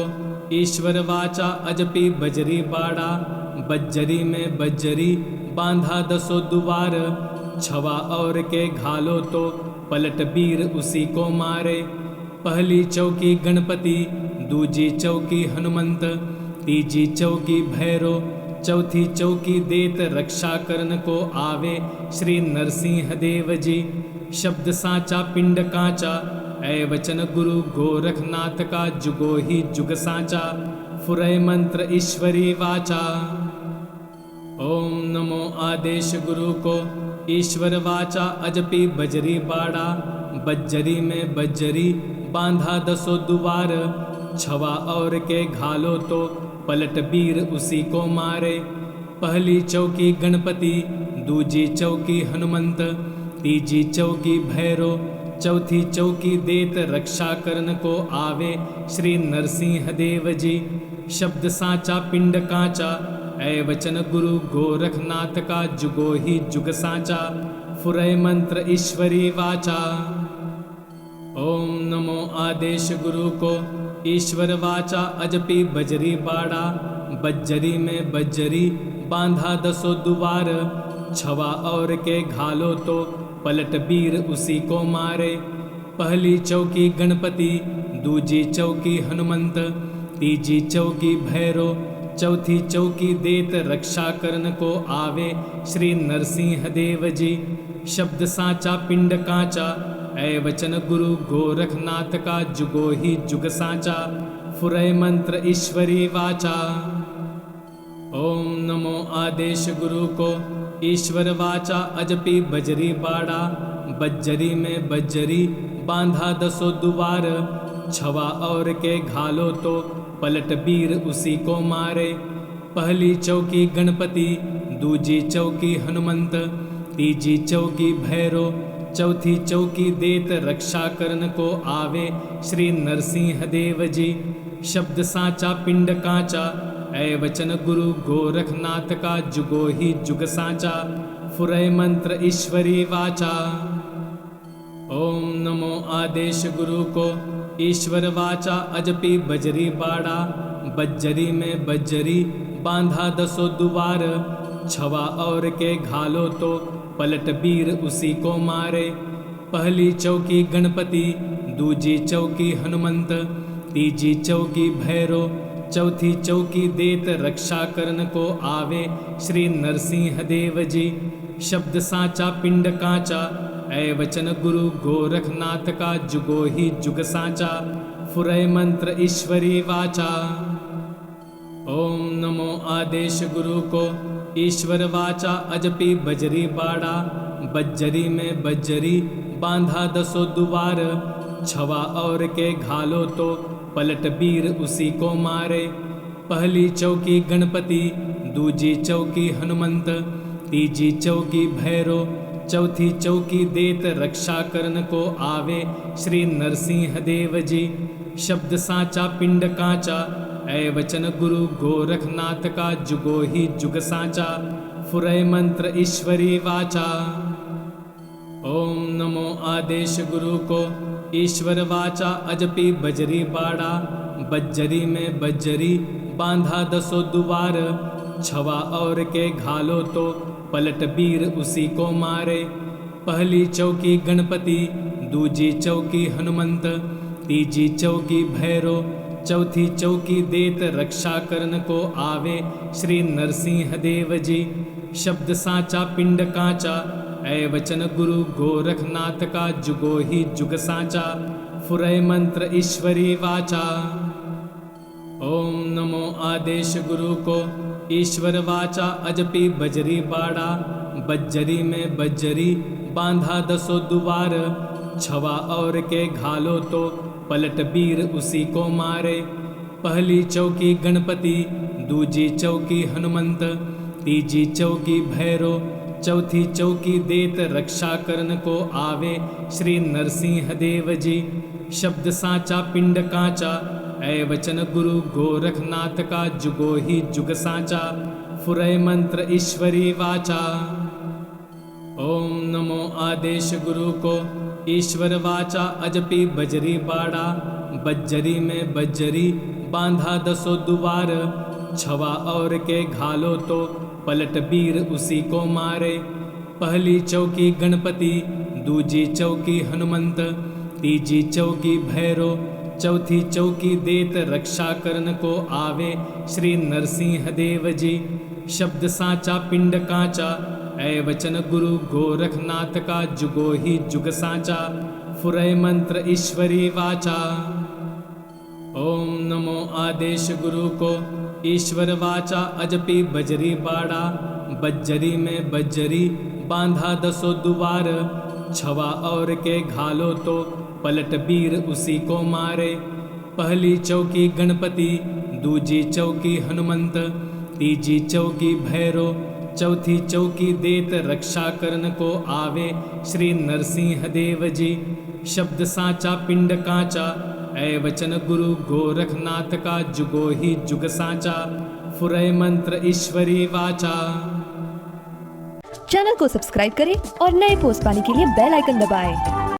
[SPEAKER 2] ईश्वर वाचा अजपी बजरी बाड़ा। बज्जरी में बज्जरी बांधा दसों दुआर। छवा और के घालो तो पलट बीर उसी को मारे। पहली चौकी गणपति, दूजी चौकी हनुमंत, तीजी चौकी भैरो, चौथी चौकी देत रक्षा करन को आवे श्री नरसिंह देव जी। शब्द साचा पिंड कांचा, ऐ वचन गुरु गोरखनाथ का जुगो ही जुग साचा। फुरय मंत्र ईश्वरी वाचा। ओम नमो आदेश गुरु को ईश्वर वाचा अजपी बजरी बाड़ा। बज्जरी में बज्जरी बांधा 10 दुआर। छवा और के घालो तो पलट वीर उसी को मारे। पहली चौकी गणपति, दूजी चौकी हनुमंत, तीजी चौकी भैरो, चौथी चौकी देत रक्षा करन को आवे श्री नरसिंह देव जी। शब्द साचा पिंड कांचा, ऐ वचन गुरु गोरखनाथ का जुगो ही जुग साचा। फुरय मंत्र ईश्वरी वाचा। ओम नमो आदेश गुरु को ईश्वर वाचा अजपी बजरी बाड़ा। बज्जरी में बज्जरी बांधा 10 दुआर। छवा और के घालो तो पलट वीर उसी को मारे। पहली चौकी गणपति, दूजी चौकी हनुमंत, तीजी चौकी भैरो, चौथी चौकी देत रक्षा करन को आवे श्री नरसिंह देव जी। शब्द साचा पिंड कांचा, ऐ वचन गुरु गोरखनाथ का जुगो ही जुग साचा। फुरय मंत्र ईश्वरी वाचा। ओम नमो आदेश गुरु को ईश्वर वाचा अजपी बजरी बाड़ा। बज्जरी में बज्जरी बांधा 10 दुआर। छवा और के घालो तो पलट वीर उसी को मारे। पहली चौकी गणपति, दूजी चौकी हनुमंत, तीजी चौकी भैरो, चौथी चौकी देत रक्षा करन को आवे श्री नरसिंह देव जी। शब्द साचा पिंड कांचा, ऐ वचन गुरु गोरखनाथ का जुगो ही जुग साचा। फुरय मंत्र ईश्वरी वाचा। ओम नमो आदेश गुरु को ईश्वर वाचा अजपी बजरी बाड़ा। बज्जरी में बज्जरी बांधा 10 दुआर। छवा और के घालो तो पलट वीर उसी को मारे। पहली चौकी गणपति, दूजी चौकी हनुमंत, तीजी चौकी भैरो, चौथी चौकी देत रक्षा करन को आवे श्री नरसिंह देव जी। शब्द साचा पिंड कांचा, ऐ वचन गुरु गोरखनाथ का जुगो ही जुग साचा। फुरय मंत्र ईश्वरी वाचा। ओम नमो आदेश गुरु को ईश्वर वाचा अजपी बजरी बाड़ा। बज्जरी में बज्जरी बांधा 10 दुआर। छवा और के घालो तो पलट वीर उसी को मारे। पहली चौकी गणपति, दूजी चौकी हनुमंत, तीजी चौकी भैरो, चौथी चौकी देत रक्षा करन को आवे श्री नरसिंह देव जी। शब्द साचा पिंड कांचा, ऐ वचन गुरु गोरखनाथ का जुगो ही जुग साचा। फुरय मंत्र ईश्वरी वाचा। ओम नमो आदेश गुरु को ईश्वर वाचा अजपी बजरी बाड़ा। बज्जरी में बज्जरी बांधा 10 दुआर। छवा और के घालो तो पलट वीर उसी को मारे। पहली चौकी गणपति, दूजी चौकी हनुमंत, तीजी चौकी भैरो, चौथी चौकी देत रक्षा करन को आवे श्री नरसिंह देव जी। शब्द साचा पिंड कांचा, ऐ वचन गुरु गोरखनाथ का जुगो ही जुग साचा। फुरय मंत्र ईश्वरी वाचा। ओम नमो आदेश गुरु को ईश्वर वाचा अजपी बजरी बाड़ा। बज्जरी में बज्जरी बांधा 10 दुआर। छवा और के घालो तो पलट वीर उसी को मारे। पहली चौकी गणपति, दूजी चौकी हनुमंत, तीजी चौकी भैरो, चौथी चौकी देत रक्षा करन को आवे श्री नरसिंह देव जी। शब्द साचा पिंड कांचा, ऐ वचन गुरु गोरखनाथ का जुगो ही जुग साचा। फुरय मंत्र ईश्वरी वाचा। ओम नमो आदेश गुरु को ईश्वर वाचा अजपी बजरी बाड़ा। बज्जरी में बज्जरी बांधा 10 दुआर। छवा और के घालो तो पलट वीर उसी को मारे। पहली चौकी गणपति, दूजी चौकी हनुमंत, तीजी चौकी भैरो, चौथी चौकी देत रक्षा करन को आवे श्री नरसिंह देव जी। शब्द साचा पिंड कांचा, ऐ वचन गुरु गोरखनाथ का जुगो ही जुग साचा। फुरय मंत्र ईश्वरी वाचा। ओम नमो आदेश गुरु को ईश्वर वाचा अजपी बजरी बाड़ा। बज्जरी में बज्जरी बांधा 10 दुआर। छवा और के घालो तो पलट वीर उसी को मारे। पहली चौकी गणपति, दूजी चौकी हनुमंत, तीजी चौकी भैरो, चौथी चौकी देत रक्षा करन को आवे श्री नरसिंह देव जी। शब्द साचा पिंड कांचा, ऐ वचन गुरु गोरखनाथ का जुगो ही जुग साचा। फुरय मंत्र ईश्वरी वाचा।
[SPEAKER 1] चैनल को सब्सक्राइब करें और नए पोस्ट पाने के लिए बेल आइकन दबाएं।